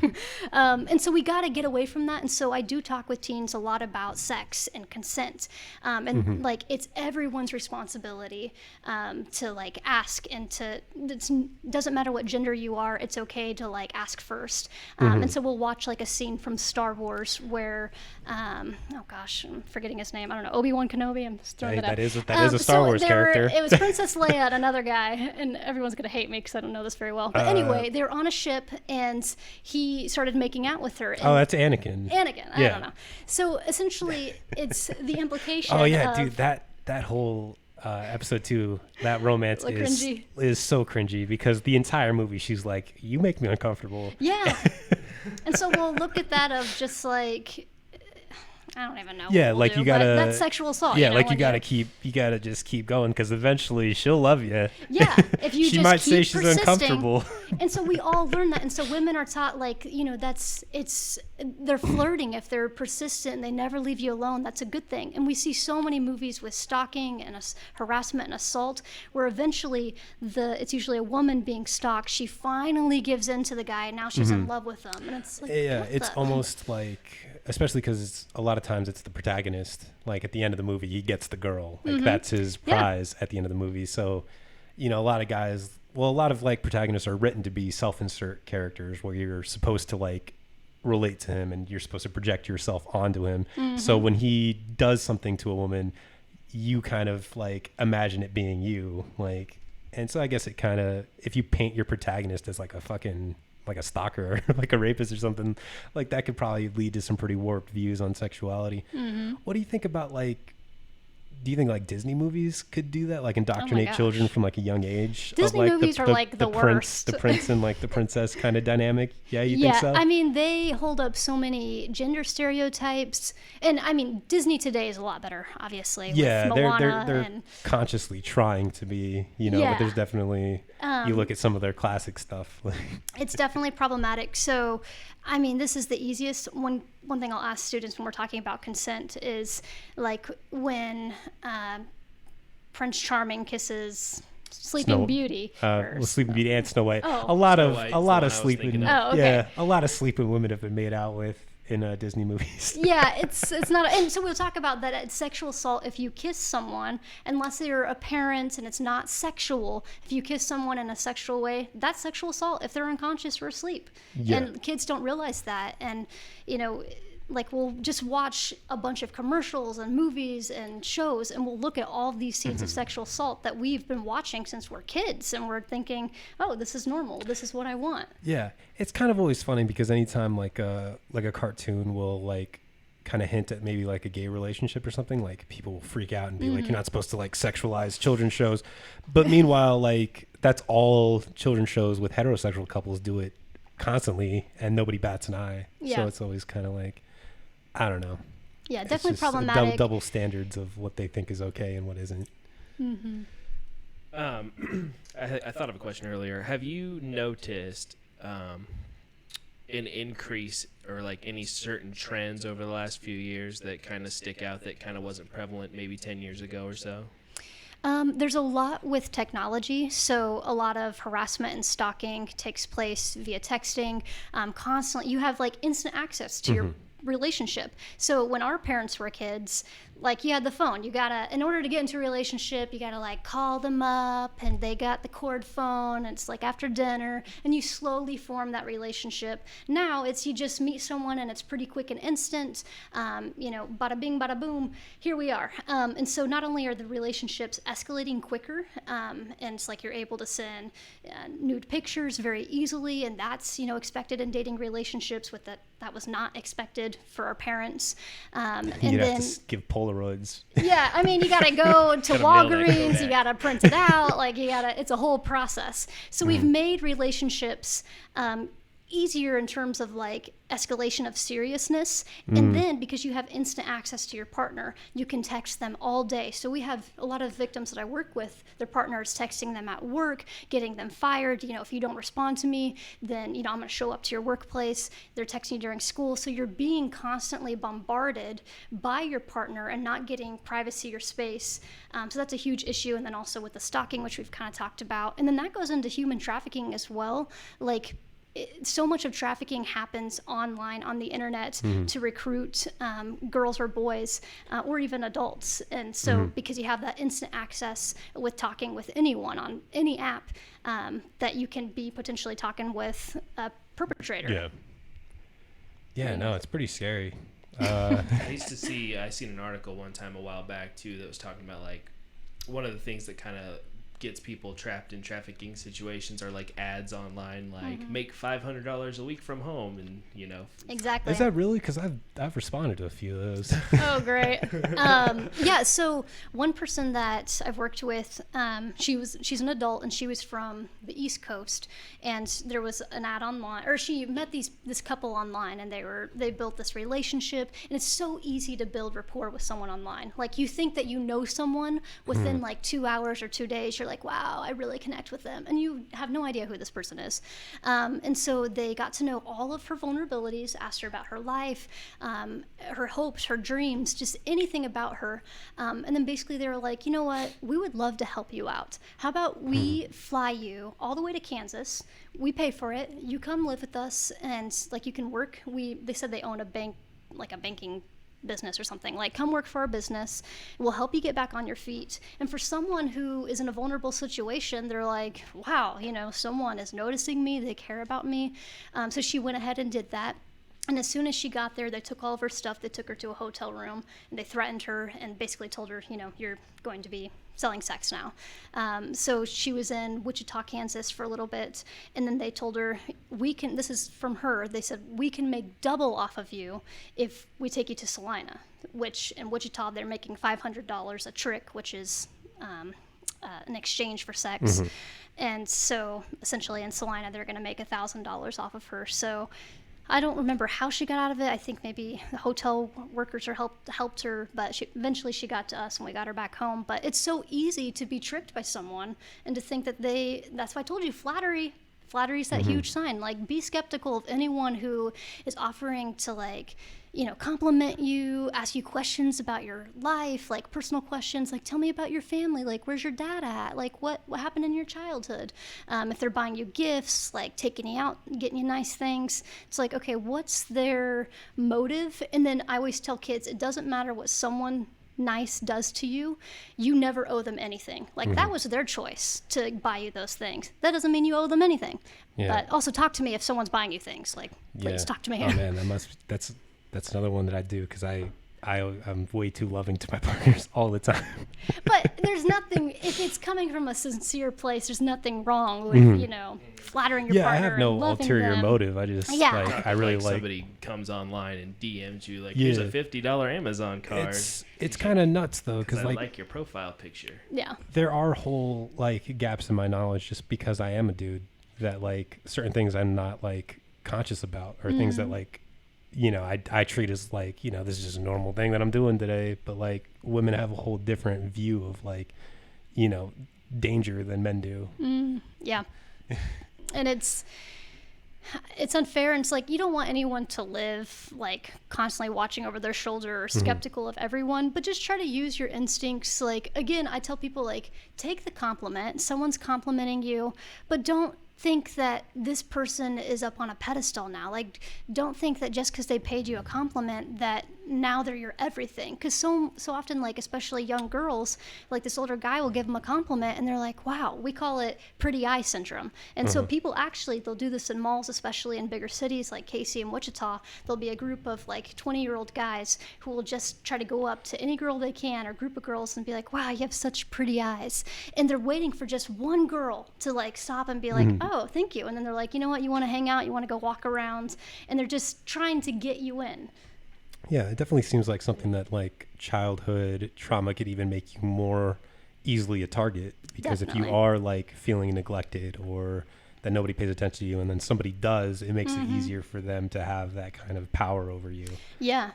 Speaker 3: And so we got to get away from that. And so I do talk with teens a lot about sex and consent. And like, it's everyone's responsibility to, like, ask, and it doesn't matter what gender you are. It's okay to, like, ask first. And so we'll watch, like, a scene from Star Wars where, oh gosh, I'm forgetting his name. I don't know. Obi-Wan Kenobi. I'm just throwing that out.
Speaker 1: That is a Star Wars character.
Speaker 3: It was Princess Leia and another guy, and everyone's going to hate me because I don't know this very well. But anyway, they were on a ship, and he started making out with her.
Speaker 1: Oh, that's Anakin.
Speaker 3: I don't know. So essentially, it's the implication
Speaker 1: of, dude, that whole episode 2, that romance is so cringy, because the entire movie she's like, you make me uncomfortable.
Speaker 3: Yeah. And so we'll look at that of just, like, I don't even know.
Speaker 1: Yeah, like, you gotta.
Speaker 3: That's sexual assault.
Speaker 1: Yeah, like, you gotta just keep going, because eventually she'll love you.
Speaker 3: Yeah, if you
Speaker 1: she
Speaker 3: just
Speaker 1: might
Speaker 3: keep
Speaker 1: say she's
Speaker 3: persisting.
Speaker 1: uncomfortable.
Speaker 3: And so we all learn that, and so women are taught, like, they're flirting if they're persistent and they never leave you alone. That's a good thing. And we see so many movies with stalking and harassment and assault, where eventually it's usually a woman being stalked. She finally gives in to the guy, and now she's in love with him. And it's like,
Speaker 1: it's almost like, especially because a lot of times it's the protagonist. Like, at the end of the movie, he gets the girl. Like, that's his prize at the end of the movie. So, a lot of like protagonists are written to be self-insert characters, where you're supposed to, like, relate to him, and you're supposed to project yourself onto him. So when he does something to a woman, you kind of, like, imagine it being you. Like, and so I guess it kind of, if you paint your protagonist as, like, a fucking, like, a stalker or like a rapist or something, like, that could probably lead to some pretty warped views on sexuality. What do you think about, like, do you think, like, Disney movies could do that, like, indoctrinate children from, like, a young age?
Speaker 3: Disney movies are like the worst.
Speaker 1: The prince and, like, the princess kind of dynamic. Yeah, you think so?
Speaker 3: I mean, they hold up so many gender stereotypes, and I mean, Disney today is a lot better, obviously.
Speaker 1: Yeah,
Speaker 3: with Moana
Speaker 1: they're consciously trying to be, but there's definitely you look at some of their classic stuff.
Speaker 3: It's definitely problematic. So, I mean, this is the easiest one thing I'll ask students when we're talking about consent is, like, when Prince Charming kisses Sleeping Beauty.
Speaker 1: Sleeping Beauty and Snow White.
Speaker 3: Oh.
Speaker 1: A lot of sleeping.
Speaker 3: Oh, okay.
Speaker 1: Yeah, a lot of sleeping women have been made out with in Disney movies.
Speaker 3: Yeah, it's not, and so we'll talk about that. It's sexual assault if you kiss someone, unless they're a parent and it's not sexual. If you kiss someone in a sexual way, that's sexual assault if they're unconscious or asleep. Yeah. And kids don't realize that, and like, we'll just watch a bunch of commercials and movies and shows, and we'll look at all of these scenes of sexual assault that we've been watching since we're kids, and we're thinking, oh, this is normal, this is what I want.
Speaker 1: Yeah, it's kind of always funny, because anytime like a cartoon will, like, kind of hint at maybe, like, a gay relationship or something, like, people will freak out and be like, you're not supposed to, like, sexualize children's shows. But meanwhile, like, that's all children's shows with heterosexual couples do it constantly, and nobody bats an eye.
Speaker 3: Yeah.
Speaker 1: So it's always kind of like, I don't know.
Speaker 3: Yeah, definitely
Speaker 1: it's just
Speaker 3: problematic.
Speaker 1: Double standards of what they think is okay and what isn't.
Speaker 2: I thought of a question earlier. Have you noticed an increase or, like, any certain trends over the last few years that kind of stick out that kind of wasn't prevalent maybe 10 years ago or so?
Speaker 3: There's a lot with technology. So a lot of harassment and stalking takes place via texting. Constantly, you have, like, instant access to your relationship. So when our parents were kids, like, you had the phone, you gotta, in order to get into a relationship, you gotta like call them up, and they got the cord phone, and it's like after dinner, and you slowly form that relationship. Now it's, you just meet someone and it's pretty quick and instant, bada bing, bada boom, here we are. And so not only are the relationships escalating quicker, and it's like you're able to send nude pictures very easily, and that's, expected in dating relationships, with that was not expected for our parents. And
Speaker 1: You'd
Speaker 3: then
Speaker 1: have to give Polaroids.
Speaker 3: yeah, I mean, you got to go to
Speaker 2: Gotta mail that
Speaker 3: Walgreens,
Speaker 2: back.
Speaker 3: you got to print it out, like it's a whole process. So we've made relationships easier in terms of like escalation of seriousness. And then because you have instant access to your partner, you can text them all day. So we have a lot of victims that I work with, their partner is texting them at work, getting them fired. If you don't respond to me, then I'm going to show up to your workplace. They're texting you during school. So you're being constantly bombarded by your partner and not getting privacy or space. So that's a huge issue. And then also with the stalking, which we've kind of talked about. And then that goes into human trafficking as well. Like, so much of trafficking happens online on the internet to recruit girls or boys or even adults. And so because you have that instant access with talking with anyone on any app, that you can be potentially talking with a perpetrator.
Speaker 1: Yeah, no, it's pretty scary.
Speaker 2: I seen an article one time a while back too that was talking about like one of the things that kind of gets people trapped in trafficking situations are like ads online, like make $500 a week from home, and
Speaker 3: Exactly.
Speaker 1: Is that really? Because I've responded to a few of those.
Speaker 3: Oh, great. So one person that I've worked with, she's an adult, and she was from the East Coast, and there was an ad online, or she met this couple online, and they built this relationship, and it's so easy to build rapport with someone online. Like, you think that you know someone within like 2 hours or 2 days. You're like, wow, I really connect with them, and you have no idea who this person is. And so they got to know all of her vulnerabilities, asked her about her life, her hopes, her dreams, just anything about her. And then basically they were like, you know what, we would love to help you out. How about we fly you all the way to Kansas? We pay for it. You come live with us, and like, you can work. They said they own a bank, like a banking business or something. Like, come work for our business. We'll help you get back on your feet. And for someone who is in a vulnerable situation, they're like, wow, someone is noticing me. They care about me. So she went ahead and did that. And as soon as she got there, they took all of her stuff. They took her to a hotel room, and they threatened her and basically told her, you're going to be selling sex now. So she was in Wichita, Kansas for a little bit. And then they told her, this is from her, they said, we can make double off of you if we take you to Salina, which in Wichita, they're making $500 a trick, which is an exchange for sex. And so essentially in Salina, they're going to make $1,000 off of her. So I don't remember how she got out of it. I think maybe the hotel workers helped her, but eventually she got to us and we got her back home. But it's so easy to be tricked by someone and to think that that's why I told you, flattery is that huge sign. Like, be skeptical of anyone who is offering to compliment you, ask you questions about your life, like personal questions, like, tell me about your family, like, where's your dad at, like, what happened in your childhood. If they're buying you gifts, like taking you out, getting you nice things, it's like, okay, what's their motive? And then I always tell kids, it doesn't matter what someone nice does to you, you never owe them anything. Like, that was their choice to buy you those things. That doesn't mean you owe them anything. But also talk to me if someone's buying you things. Like, please talk to me.
Speaker 1: Oh man, that's another one that I do, because I'm way too loving to my partners all the time.
Speaker 3: But there's nothing, if it's coming from a sincere place, there's nothing wrong with, flattering your partner.
Speaker 1: I have no
Speaker 3: and loving
Speaker 1: ulterior
Speaker 3: them.
Speaker 1: motive. I just, I really like
Speaker 2: somebody comes online and DMs you like, here's a $50 Amazon card.
Speaker 1: It's kind of nuts though, because
Speaker 2: I like your profile picture.
Speaker 3: Yeah.
Speaker 1: There are whole like gaps in my knowledge just because I am a dude, that like certain things I'm not like conscious about, or things that like, I treat as like, this is just a normal thing that I'm doing today. But like, women have a whole different view of like, danger than men do.
Speaker 3: Yeah. And it's unfair, and it's like, you don't want anyone to live like constantly watching over their shoulder or skeptical of everyone, but just try to use your instincts. Like, again, I tell people, like, take the compliment. Someone's complimenting you, but don't think that this person is up on a pedestal now. Like, don't think that just because they paid you a compliment that now they're your everything. Because so often, like, especially young girls, like, this older guy will give them a compliment and they're like, wow, we call it pretty eye syndrome. And so people actually, they'll do this in malls, especially in bigger cities like Casey and Wichita. There'll be a group of like 20-year-old guys who will just try to go up to any girl they can or group of girls and be like, wow, you have such pretty eyes. And they're waiting for just one girl to like stop and be like, oh, thank you. And then they're like, you know what, you want to hang out, you want to go walk around, and they're just trying to get you in.
Speaker 1: Yeah, it definitely seems like something that like childhood trauma could even make you more easily a target, because if you are like feeling neglected or that nobody pays attention to you and then somebody does, it makes it easier for them to have that kind of power over you.
Speaker 3: Yeah.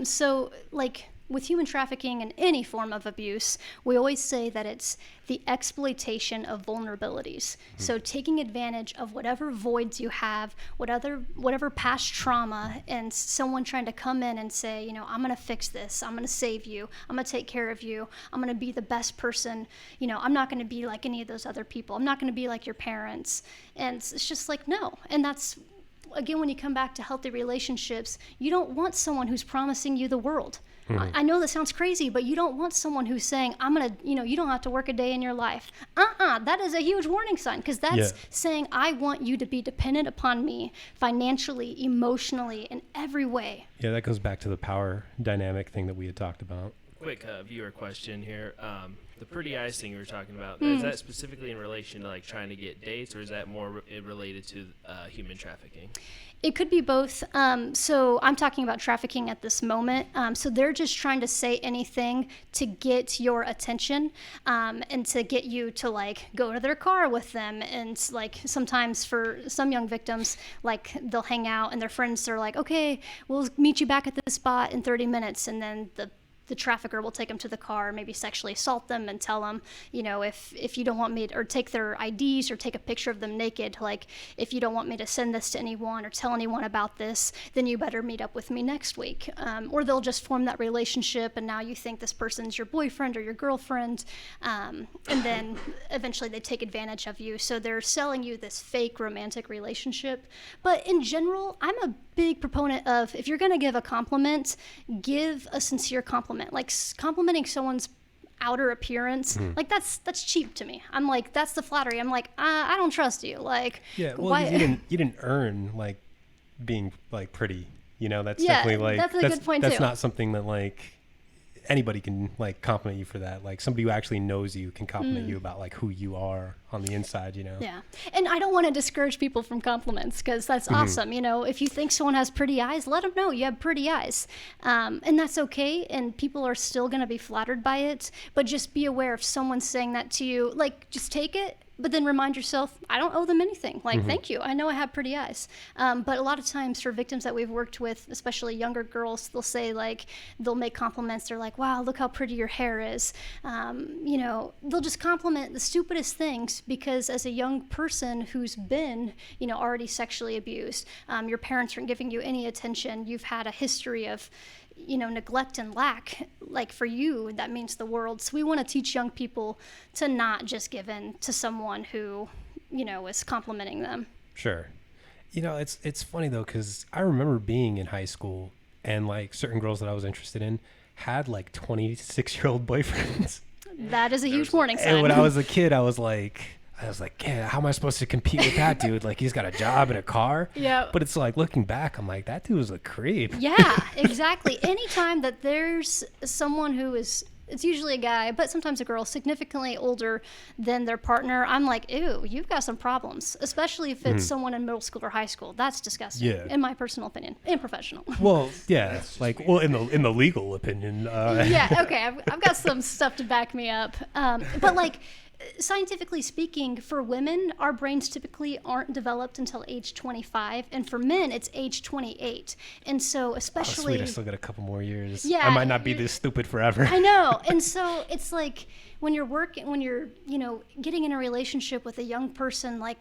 Speaker 3: So like with human trafficking and any form of abuse, we always say that it's the exploitation of vulnerabilities. So taking advantage of whatever voids you have, whatever past trauma, and someone trying to come in and say, you know, I'm going to fix this. I'm going to save you. I'm going to take care of you. I'm going to be the best person. You know, I'm not going to be like any of those other people. I'm not going to be like your parents. And it's just like, no. And that's, again, when you come back to healthy relationships, you don't want someone who's promising you the world. I know that sounds crazy, but you don't want someone who's saying, I'm going to, you know, you don't have to work a day in your life. That is a huge warning sign, because that's saying, I want you to be dependent upon me financially, emotionally, in every way.
Speaker 1: Yeah, that goes back to the power dynamic thing that we had talked about.
Speaker 2: Quick viewer question here. The pretty eyes thing you were talking about, is that specifically in relation to like trying to get dates, or is that more related to human trafficking?
Speaker 3: It could be both. So I'm talking about trafficking at this moment. So they're just trying to say anything to get your attention, and to get you to like go to their car with them. And like sometimes for some young victims, like they'll hang out and their friends are like, okay, we'll meet you back at this spot in 30 minutes. And then the trafficker will take them to the car, maybe sexually assault them and tell them, you know, if you don't want me to, or take their IDs or take a picture of them naked, like, if you don't want me to send this to anyone or tell anyone about this, then you better meet up with me next week. Or they'll just form that relationship and now you think this person's your boyfriend or your girlfriend. And then eventually they take advantage of you. So they're selling you this fake romantic relationship. But in general, I'm a big proponent of, if you're going to give a compliment, give a sincere compliment. Like complimenting someone's outer appearance, like that's cheap to me. I'm like, that's the flattery. I'm like, I don't trust you. Like,
Speaker 1: yeah, well, you didn't earn like being like pretty, you know. That's definitely like
Speaker 3: that's a good point
Speaker 1: that's
Speaker 3: too.
Speaker 1: not something that like anybody can like compliment you for that. Like somebody who actually knows you can compliment you about like who you are on the inside, you know.
Speaker 3: Yeah. And I don't want to discourage people from compliments, because that's awesome. You know, if you think someone has pretty eyes, let them know you have pretty eyes. And that's okay. And people are still going to be flattered by it. But just be aware if someone's saying that to you, like, just take it. But then remind yourself, I don't owe them anything. Like, thank you. I know I have pretty eyes. But a lot of times for victims that we've worked with, especially younger girls, they'll say, like, they'll make compliments. They're like, wow, look how pretty your hair is. You know, they'll just compliment the stupidest things, because as a young person who's been, you know, already sexually abused, your parents aren't giving you any attention. You've had a history of, you know, neglect and lack. Like, for you, that means the world. So we want to teach young people to not just give in to someone who, you know, is complimenting them.
Speaker 1: Sure. You know, it's funny though, because I remember being in high school and like certain girls that I was interested in had like 26-year-old boyfriends.
Speaker 3: That is a huge warning sign.
Speaker 1: And when I was a kid, I was like, yeah, how am I supposed to compete with that dude? Like, he's got a job and a car.
Speaker 3: Yeah.
Speaker 1: But it's like, looking back, I'm like, that dude was a creep.
Speaker 3: Yeah, exactly. Anytime that there's someone who is, it's usually a guy, but sometimes a girl, significantly older than their partner, I'm like, ew, you've got some problems. Especially if it's someone in middle school or high school. That's disgusting, in my personal opinion, and professional.
Speaker 1: Well, yeah, like, well, in the legal opinion.
Speaker 3: Yeah, okay, I've got some stuff to back me up. But like, scientifically speaking, for women, our brains typically aren't developed until age 25, and for men, it's age 28. And so, especially,
Speaker 1: sweet, I still got a couple more years.
Speaker 3: Yeah,
Speaker 1: I might not be this stupid forever.
Speaker 3: I know. And so it's like when you're, you know, getting in a relationship with a young person, like,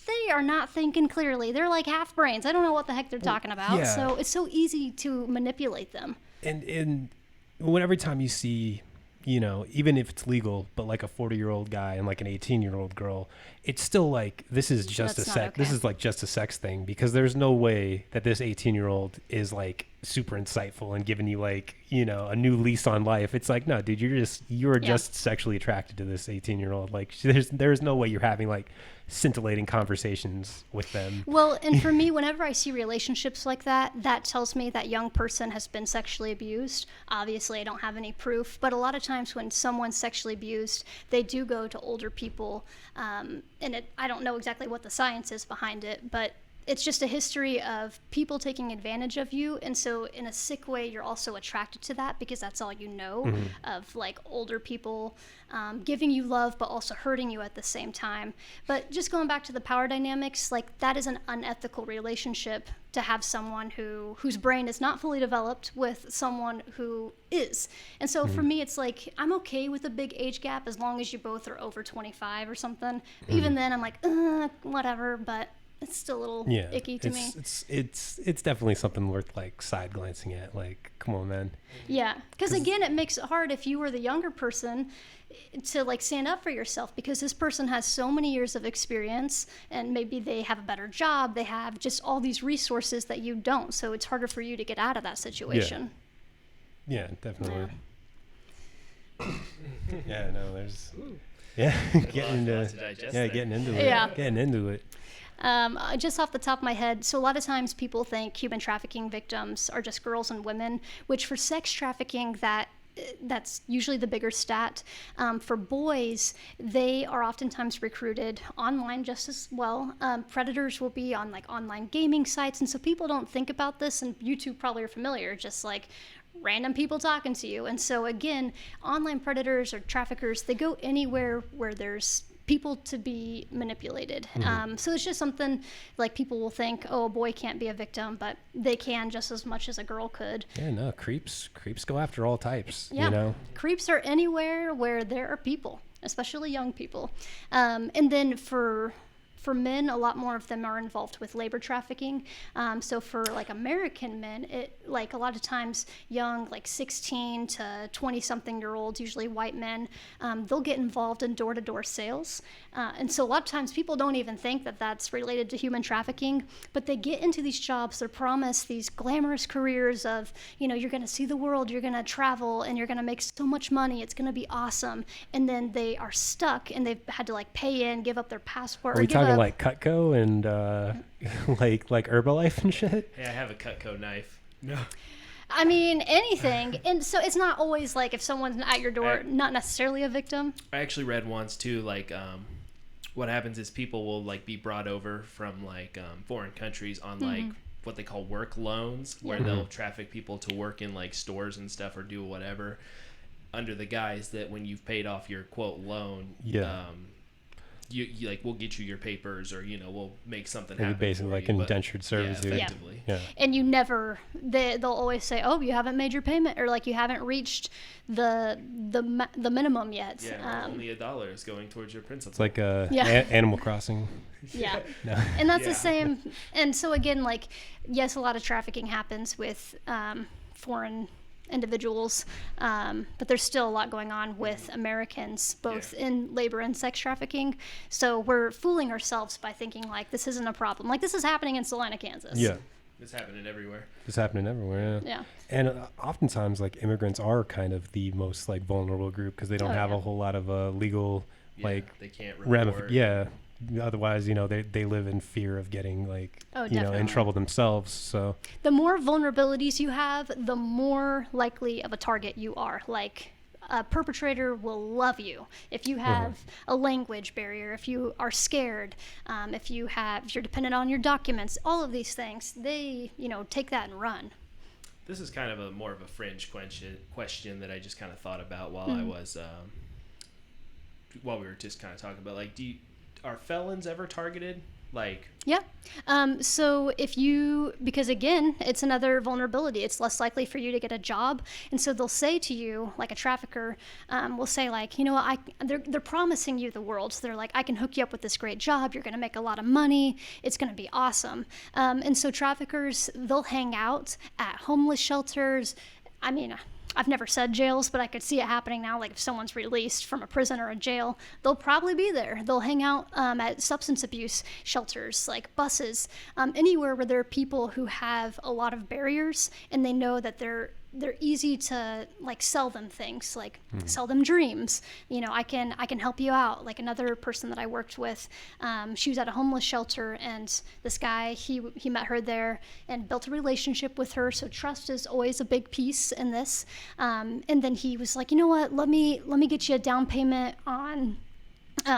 Speaker 3: they are not thinking clearly. They're like half brains. I don't know what the heck they're talking about.
Speaker 1: Yeah.
Speaker 3: So it's so easy to manipulate them.
Speaker 1: And every time you see even if it's legal, but like a 40-year-old guy and like an 18-year-old girl, it's still like, this is just
Speaker 3: That's
Speaker 1: a
Speaker 3: not
Speaker 1: sex.
Speaker 3: okay.
Speaker 1: This is like just a sex thing, because there's no way that this 18-year-old is like super insightful and giving you like, a new lease on life. It's like, no, dude, you're just sexually attracted to this 18-year-old. Like, there's no way you're having like scintillating conversations with them.
Speaker 3: Well, and for me, whenever I see relationships like that, that tells me that young person has been sexually abused. Obviously, I don't have any proof, but a lot of times when someone's sexually abused, they do go to older people. I don't know exactly what the science is behind it, but it's just a history of people taking advantage of you. And so in a sick way, you're also attracted to that because that's all you know of like older people giving you love, but also hurting you at the same time. But just going back to the power dynamics, like that is an unethical relationship to have someone whose brain is not fully developed with someone who is. And so for me, it's like, I'm okay with a big age gap as long as you both are over 25 or something. Even then I'm like, whatever, but it's still a little icky to me.
Speaker 1: It's definitely something worth like side glancing at. Like, come on, man.
Speaker 3: Yeah, because again, it makes it hard if you were the younger person to like stand up for yourself, because this person has so many years of experience and maybe they have a better job. They have just all these resources that you don't. So it's harder for you to get out of that situation.
Speaker 1: Yeah, definitely. Yeah, no, there's getting into it.
Speaker 3: Yeah.
Speaker 1: Getting into it.
Speaker 3: Just off the top of my head, so a lot of times people think human trafficking victims are just girls and women, which for sex trafficking, that's usually the bigger stat. For boys, they are oftentimes recruited online just as well. Predators will be on like online gaming sites, and so people don't think about this, and you two probably are familiar, just like random people talking to you. And so again, online predators or traffickers, they go anywhere where there's people to be manipulated. So it's just something like people will think, oh, a boy can't be a victim, but they can just as much as a girl could.
Speaker 1: Yeah, no, creeps go after all types.
Speaker 3: Yeah, creeps are anywhere where there are people, especially young people. And then for men, a lot more of them are involved with labor trafficking. So for like American men, it like a lot of times young, like 16 to 20-something-year-olds, usually white men, they'll get involved in door-to-door sales. And so a lot of times people don't even think that that's related to human trafficking, but they get into these jobs, they're promised these glamorous careers of, you're going to see the world, you're going to travel, and you're going to make so much money, it's going to be awesome. And then they are stuck and they've had to like pay in, give up their passport.
Speaker 1: Are we talking like Cutco and like Herbalife and shit?
Speaker 2: Hey, I have a Cutco knife. No.
Speaker 3: I mean, anything. And so it's not always like if someone's at your door, not necessarily a victim.
Speaker 2: I actually read once too, like what happens is people will like be brought over from like foreign countries on like what they call work loans, where they'll traffic people to work in like stores and stuff or do whatever, under the guise that when you've paid off your quote loan, you like we'll get you your papers, or we'll make something happen.
Speaker 1: Basically like indentured servitude.
Speaker 2: Effectively.
Speaker 3: Yeah. And you never, they'll always say, oh, you haven't made your payment, or like you haven't reached the minimum yet.
Speaker 2: Yeah, only $1 is going towards your principal.
Speaker 1: It's like Animal Crossing.
Speaker 3: Yeah.
Speaker 1: No.
Speaker 3: And that's the same. And so again, like, yes, a lot of trafficking happens with foreign individuals, but there's still a lot going on with Americans, both in labor and sex trafficking. So we're fooling ourselves by thinking like this isn't a problem. Like this is happening in Salina, Kansas.
Speaker 1: Yeah.
Speaker 2: It's happening everywhere.
Speaker 1: Yeah. And oftentimes like immigrants are kind of the most like vulnerable group because they don't have a whole lot of legal they
Speaker 2: can't report.
Speaker 1: Otherwise, they live in fear of getting like,
Speaker 3: definitely.
Speaker 1: in trouble themselves. So
Speaker 3: the more vulnerabilities you have, the more likely of a target you are. Like a perpetrator will love you if you have a language barrier, if you are scared, if you're dependent on your documents, all of these things, they, take that and run.
Speaker 2: This is kind of more of a fringe question that I just kind of thought about while I was, while we were just kind of talking about, like, are felons ever targeted? Like,
Speaker 3: yeah. So because again, it's another vulnerability. It's less likely for you to get a job. And so they'll say to you, like a trafficker will say like, they're promising you the world. So they're like, I can hook you up with this great job. You're going to make a lot of money. It's going to be awesome. And so traffickers, they'll hang out at homeless shelters. I mean, I've never said jails, but I could see it happening now. Like if someone's released from a prison or a jail, they'll probably be there. They'll hang out at substance abuse shelters, like buses, anywhere where there are people who have a lot of barriers, and they know that they're easy to like sell them things, like sell them dreams. You know, I can help you out. Like another person that I worked with, she was at a homeless shelter, and this guy, he met her there and built a relationship with her. So trust is always a big piece in this. And then he was like, you know what, let me get you a down payment on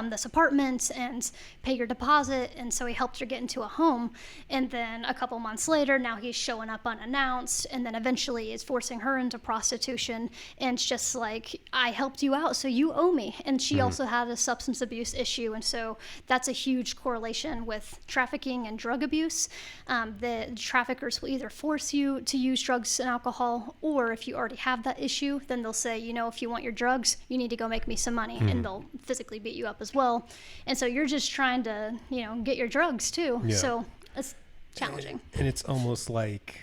Speaker 3: this apartment and pay your deposit. And so he helped her get into a home. And then a couple months later, now he's showing up unannounced, and then eventually is forcing her into prostitution. And it's just like, I helped you out, so you owe me. And she also had a substance abuse issue. And so that's a huge correlation with trafficking and drug abuse. The traffickers will either force you to use drugs and alcohol, or if you already have that issue, then they'll say, you know, if you want your drugs, you need to go make me some money. And they'll physically beat you up as well. And so you're just trying to, you know, get your drugs too.
Speaker 1: Yeah.
Speaker 3: So it's challenging.
Speaker 1: And it's almost like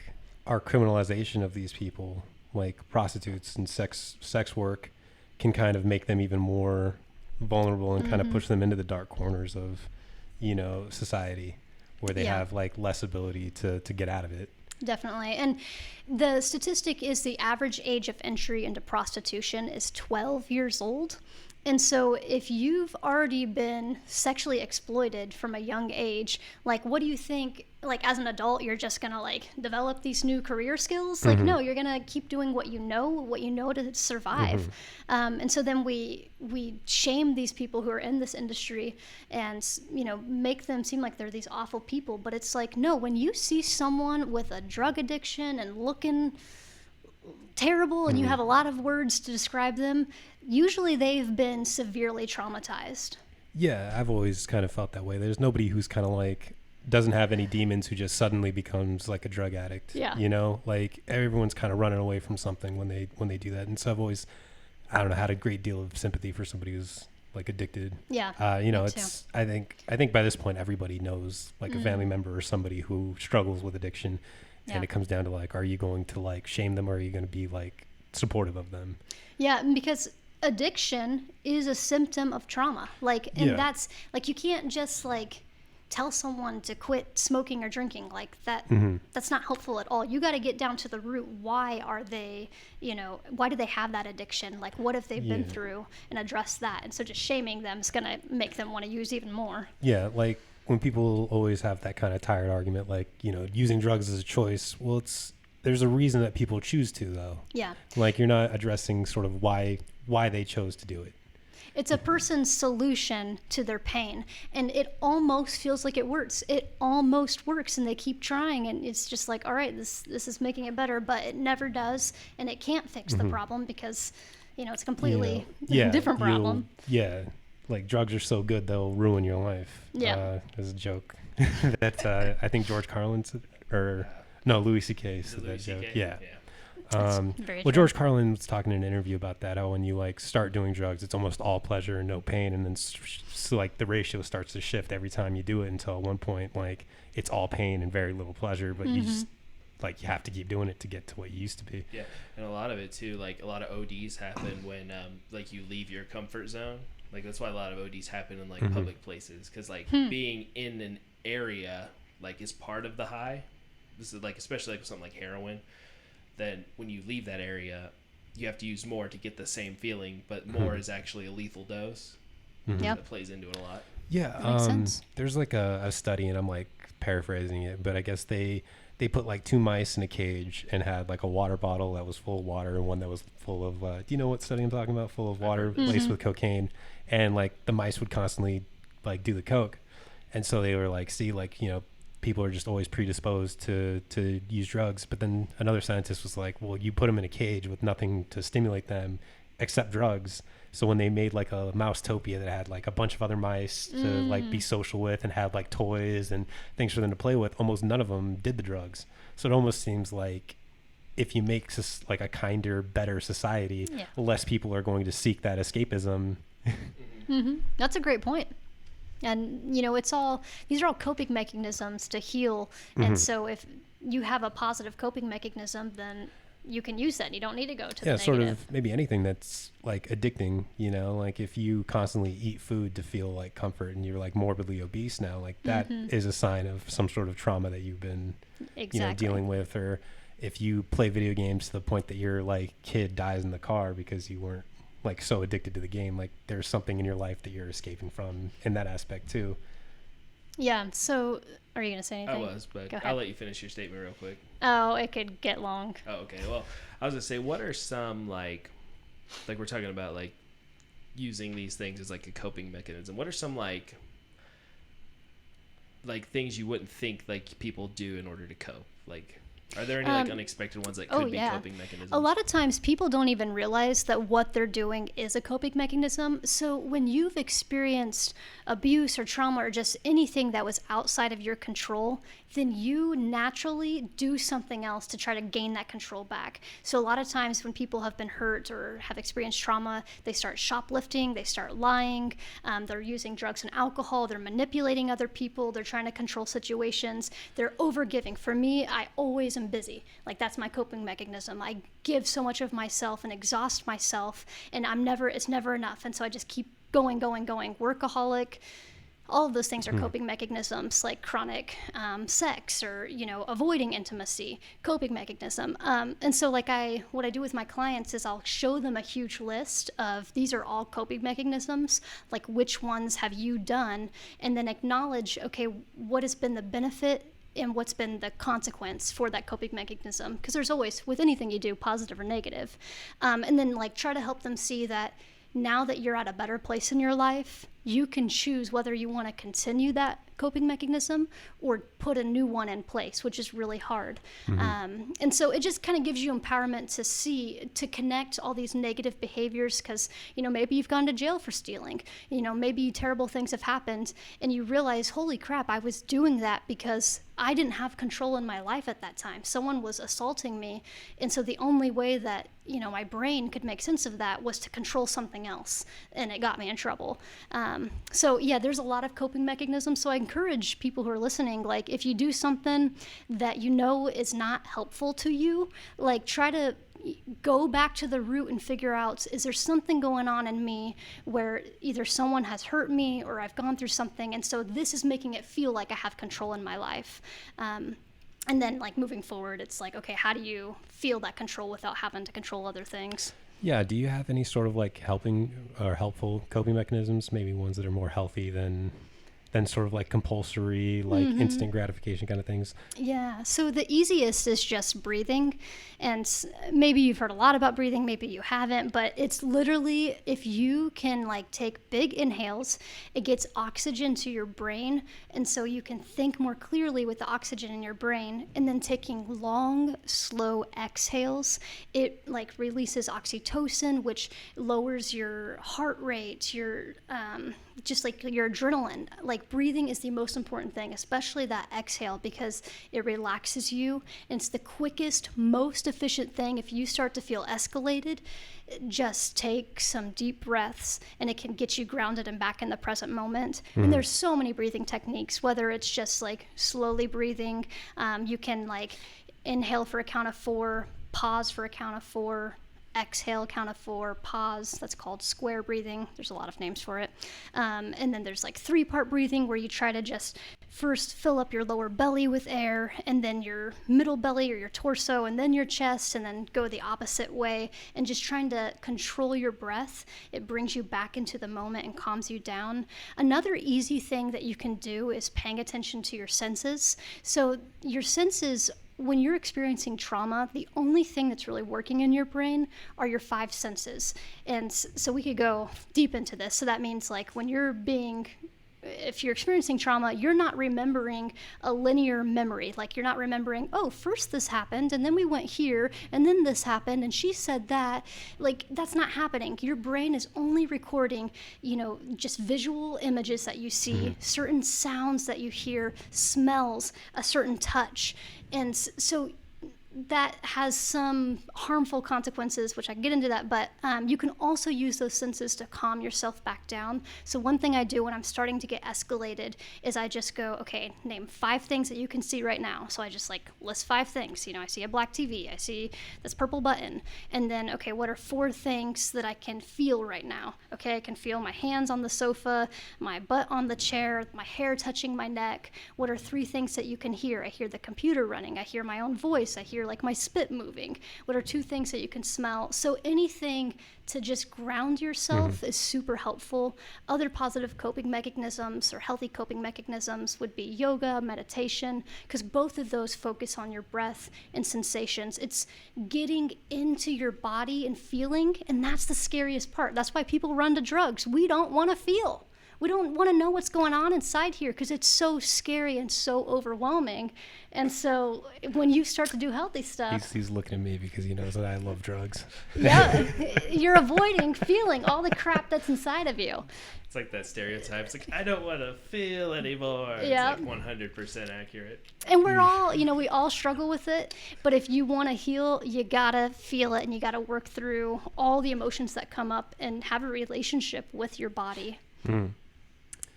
Speaker 1: our criminalization of these people, like prostitutes and sex work, can kind of make them even more vulnerable and kind of push them into the dark corners of, you know, society, where they have like less ability to get out of it.
Speaker 3: Definitely. And the statistic is the average age of entry into prostitution is 12 years old. And so if you've already been sexually exploited from a young age, like, what do you think, like, as an adult, you're just going to, like, develop these new career skills? Like, no, you're going to keep doing what you know to survive. And so then we shame these people who are in this industry and, you know, make them seem like they're these awful people. But it's like, no, when you see someone with a drug addiction and looking terrible and you have a lot of words to describe them, usually they've been severely traumatized.
Speaker 1: Yeah, I've always kind of felt that way. There's nobody who's kind of like doesn't have any demons who just suddenly becomes like a drug addict.
Speaker 3: Yeah.
Speaker 1: You know, like everyone's kind of running away from something when they do that. And so I've always, I don't know, had a great deal of sympathy for somebody who's like addicted.
Speaker 3: Yeah.
Speaker 1: You know, it's I think by this point everybody knows like a family member or somebody who struggles with addiction. And it comes down to like, are you going to like shame them, or are you going to be like supportive of them? Yeah,
Speaker 3: because addiction is a symptom of trauma. Like, and that's like, you can't just like tell someone to quit smoking or drinking like that. That's not helpful at all. You got to get down to the root. Why are they, you know, why do they have that addiction? Like, what have they been through, and address that. And so just shaming them is going to make them want to use even more.
Speaker 1: Yeah. Like when people always have that kind of tired argument, like, you know, using drugs as a choice. Well, there's a reason that people choose to, though.
Speaker 3: Yeah.
Speaker 1: Like, you're not addressing sort of why they chose to do it.
Speaker 3: It's a person's solution to their pain, and it almost feels like it works. It almost works, and they keep trying, and it's just like, all right, this is making it better, but it never does, and it can't fix the problem because, you know, it's a completely different problem.
Speaker 1: Like, drugs are so good they'll ruin your life.
Speaker 3: Yeah.
Speaker 1: There's a joke that I think George Carlin said, or no, Louis C.K. said that joke. Yeah. Well, George Carlin was talking in an interview about that, how when you like start doing drugs, it's almost all pleasure and no pain, and then so like the ratio starts to shift every time you do it until at one point like it's all pain and very little pleasure, but you just like you have to keep doing it to get to what you used to be.
Speaker 2: Yeah, and a lot of it too, like a lot of ODs happen when like you leave your comfort zone. Like that's why a lot of ODs happen in like public places, because like being in an area like is part of the high. This is like especially like something like heroin. Then when you leave that area, you have to use more to get the same feeling, but more is actually a lethal dose. That plays into it a lot.
Speaker 1: Yeah,
Speaker 3: makes sense.
Speaker 1: There's like a study, and I'm like paraphrasing it, but I guess they put like 2 mice in a cage and had like a water bottle that was full of water and one that was full of do you know what study I'm talking about? Full of water laced with cocaine, and like the mice would constantly like do the coke, and so they were like, see, like, you know, people are just always predisposed to use drugs. But then another scientist was like, well, you put them in a cage with nothing to stimulate them except drugs. So when they made like a Mouse-topia that had like a bunch of other mice to like be social with and had like toys and things for them to play with, almost none of them did the drugs. So it almost seems like if you make like a kinder, better society, less people are going to seek that escapism.
Speaker 3: That's a great point. And, you know, these are all coping mechanisms to heal. And so if you have a positive coping mechanism, then you can use that. You don't need to go to
Speaker 1: Yeah,
Speaker 3: the
Speaker 1: sort
Speaker 3: negative.
Speaker 1: of maybe anything that's like addicting, you know, like if you constantly eat food to feel like comfort and you're like morbidly obese now, like that is a sign of some sort of trauma that you've been, you know, dealing with. Or if you play video games to the point that your like kid dies in the car because you weren't like so addicted to the game, like there's something in your life that you're escaping from in that aspect too.
Speaker 3: Yeah. So, are you going to say anything?
Speaker 2: I was, but
Speaker 3: Go ahead.
Speaker 2: I'll let you finish your statement real quick.
Speaker 3: Oh, it could get long.
Speaker 2: Oh, okay. Well, I was gonna say, what are some like we're talking about like using these things as like a coping mechanism? What are some like things you wouldn't think like people do in order to cope? Like, are there any like unexpected ones that could be coping mechanisms?
Speaker 3: A lot of times people don't even realize that what they're doing is a coping mechanism. So when you've experienced abuse or trauma or just anything that was outside of your control, then you naturally do something else to try to gain that control back. So a lot of times when people have been hurt or have experienced trauma, they start shoplifting, they start lying, they're using drugs and alcohol, they're manipulating other people, they're trying to control situations, they're overgiving. For me, I always am busy. Like, that's my coping mechanism. I give so much of myself and exhaust myself, and it's never enough. And so I just keep going. Workaholic. All of those things are coping mechanisms, like chronic sex or, you know, avoiding intimacy, coping mechanism. And so what I do with my clients is I'll show them a huge list of these are all coping mechanisms, like which ones have you done, and then acknowledge, okay, what has been the benefit and what's been the consequence for that coping mechanism. Because there's always, with anything you do, positive or negative. And then like try to help them see that now that you're at a better place in your life, you can choose whether you want to continue that coping mechanism or put a new one in place, which is really hard. And so it just kind of gives you empowerment to connect all these negative behaviors, because, you know, maybe you've gone to jail for stealing, you know, maybe terrible things have happened and you realize, holy crap, I was doing that because I didn't have control in my life at that time. Someone was assaulting me. And so the only way that, you know, my brain could make sense of that was to control something else. And it got me in trouble. So yeah, there's a lot of coping mechanisms. So I encourage people who are listening, like if you do something that you know is not helpful to you, like try to go back to the root and figure out, is there something going on in me where either someone has hurt me or I've gone through something, and so this is making it feel like I have control in my life. And then like moving forward, it's like, okay, how do you feel that control without having to control other things?
Speaker 1: Yeah. Do you have any sort of like helping or helpful coping mechanisms? Maybe ones that are more healthy than sort of like compulsory, like instant gratification kind of things?
Speaker 3: Yeah. So the easiest is just breathing. And maybe you've heard a lot about breathing, maybe you haven't, but it's literally, if you can like take big inhales, it gets oxygen to your brain. And so you can think more clearly with the oxygen in your brain. And then taking long, slow exhales, it like releases oxytocin, which lowers your heart rate, your, just like your adrenaline. Like breathing is the most important thing, especially that exhale, because it relaxes you. And it's the quickest, most efficient thing. If you start to feel escalated, just take some deep breaths and it can get you grounded and back in the present moment. And there's so many breathing techniques, whether it's just like slowly breathing. You can like inhale for a count of 4, pause for a count of 4, exhale, count of 4, pause. That's called square breathing. There's a lot of names for it. And then there's like 3-part breathing, where you try to just first fill up your lower belly with air, and then your middle belly or your torso, and then your chest, and then go the opposite way, and just trying to control your breath. It brings you back into the moment and calms you down. Another easy thing that you can do is paying attention to your senses. So your senses, when you're experiencing trauma, the only thing that's really working in your brain are your 5 senses. And so we could go deep into this. So that means like when if you're experiencing trauma, you're not remembering a linear memory. Like you're not remembering, oh, first this happened, and then we went here, and then this happened, and she said that. Like, that's not happening. Your brain is only recording, you know, just visual images that you see, certain sounds that you hear, smells, a certain touch. And so that has some harmful consequences, which I can get into that, but you can also use those senses to calm yourself back down. So one thing I do when I'm starting to get escalated is I just go, okay, name 5 things that you can see right now. So I just like list 5 things. I see a black TV, I see this purple button, and then, okay, what are 4 things that I can feel right now? Okay, I can feel my hands on the sofa, my butt on the chair, my hair touching my neck. What are 3 things that you can hear? I hear the computer running, I hear my own voice, I hear like my spit moving. What are 2 things that you can smell? So anything to just ground yourself is super helpful. Other positive coping mechanisms or healthy coping mechanisms would be yoga, meditation, because both of those focus on your breath and sensations. It's getting into your body and feeling, and that's the scariest part. That's why people run to drugs. We don't want to feel. We don't want to know what's going on inside here because it's so scary and so overwhelming. And so when you start to do healthy stuff...
Speaker 1: He's looking at me because he knows that I love drugs.
Speaker 3: Yeah, you're avoiding feeling all the crap that's inside of you.
Speaker 2: It's like that stereotype. It's like, I don't want to feel anymore.
Speaker 3: Yeah.
Speaker 2: It's like 100% accurate.
Speaker 3: And we're all, we all struggle with it. But if you want to heal, you got to feel it and you got to work through all the emotions that come up and have a relationship with your body.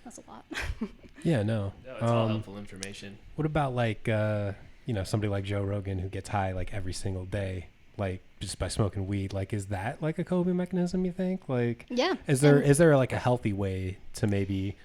Speaker 3: That's a lot.
Speaker 1: Yeah, no.
Speaker 2: No, it's all helpful information.
Speaker 1: What about like, somebody like Joe Rogan who gets high like every single day, like just by smoking weed? Like, is that like a coping mechanism, you think? Like,
Speaker 3: yeah.
Speaker 1: Is there like a healthy way to maybe,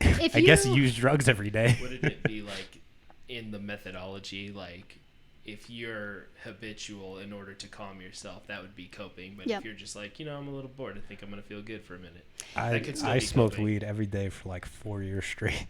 Speaker 1: I guess, use drugs every day?
Speaker 2: Wouldn't it be like in the methodology, like if you're habitual in order to calm yourself, that would be coping. But if you're just like, I'm a little bored, I think I'm going to feel good for a minute.
Speaker 1: I smoked weed every day for like 4 years straight.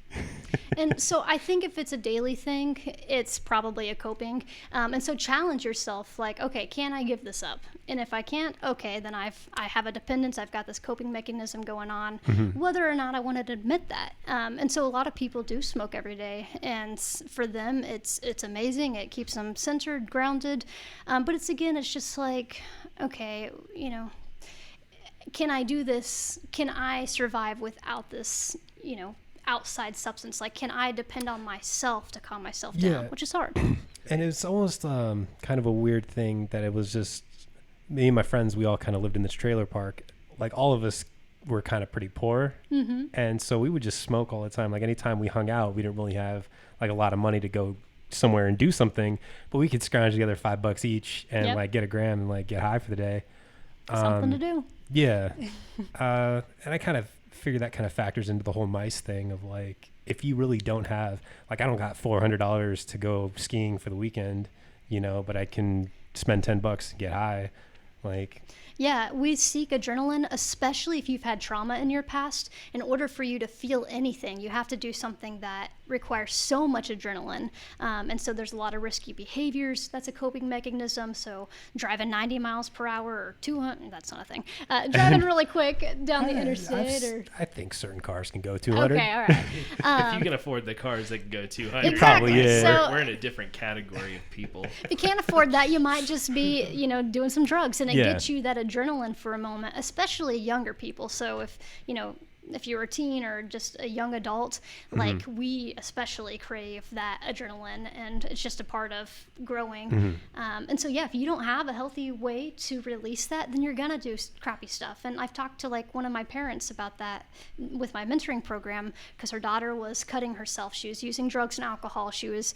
Speaker 3: And so I think if it's a daily thing, it's probably a coping. And so challenge yourself, like, okay, can I give this up? And if I can't, okay, then I have a dependence. I've got this coping mechanism going on, whether or not I want to admit that. And so a lot of people do smoke every day, and for them, it's amazing. It keeps them centered, grounded. But it's just like, okay, can I do this? Can I survive without this, outside substance? Like, can I depend on myself to calm myself down, which is hard.
Speaker 1: And it's almost kind of a weird thing that it was just me and my friends, we all kind of lived in this trailer park. Like, all of us were kind of pretty poor. And so we would just smoke all the time. Like, anytime we hung out, we didn't really have like a lot of money to go somewhere and do something, but we could scrounge together $5 each and like get a gram and like get high for the day.
Speaker 3: Something to do.
Speaker 1: Yeah. And I kind of figure that kind of factors into the whole mice thing of like, if you really don't have, like, I don't got $400 to go skiing for the weekend, but I can spend $10 and get high. Like,
Speaker 3: yeah, we seek adrenaline, especially if you've had trauma in your past. In order for you to feel anything, you have to do something that requires so much adrenaline. And so there's a lot of risky behaviors. That's a coping mechanism. So driving 90 miles per hour or 200, that's not a thing. Driving really quick down the interstate.
Speaker 1: I think certain cars can go 200.
Speaker 3: Okay, all right.
Speaker 2: If you can afford the cars that can go 200.
Speaker 3: Exactly.
Speaker 1: Probably is.
Speaker 3: So,
Speaker 2: we're in a different category of people.
Speaker 3: If you can't afford that, you might just be, doing some drugs, and it gets you that adrenaline for a moment, especially younger people. So if you're a teen or just a young adult, like, we especially crave that adrenaline, and it's just a part of growing. And so, if you don't have a healthy way to release that, then you're gonna do crappy stuff. And I've talked to like one of my parents about that with my mentoring program, because her daughter was cutting herself. She was using drugs and alcohol. She was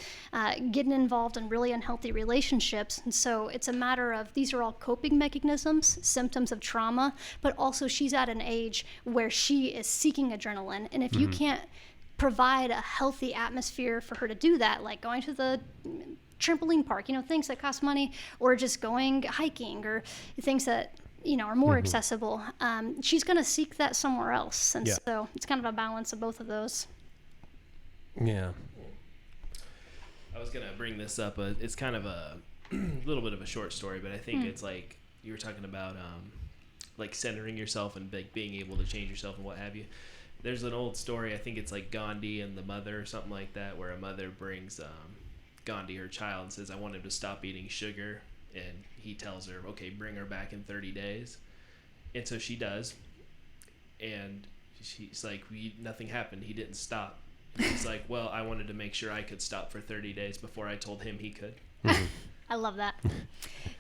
Speaker 3: getting involved in really unhealthy relationships. And so it's a matter of, these are all coping mechanisms, symptoms of trauma, but also she's at an age where she is seeking adrenaline. And if you can't provide a healthy atmosphere for her to do that, like going to the trampoline park, things that cost money, or just going hiking, or things that are more accessible, she's going to seek that somewhere else. And so it's kind of a balance of both of those.
Speaker 1: Yeah.
Speaker 2: I was going to bring this up. It's kind of a little bit of a short story, but I think it's like you were talking about like centering yourself and like being able to change yourself and what have you. There's an old story, I think it's like Gandhi and the mother or something like that, where a mother brings Gandhi her child and says, I want him to stop eating sugar, and he tells her, okay, bring her back in 30 days. And so she does, and she's like, nothing happened, he didn't stop. And he's like, well, I wanted to make sure I could stop for 30 days before I told him he could.
Speaker 3: I love that.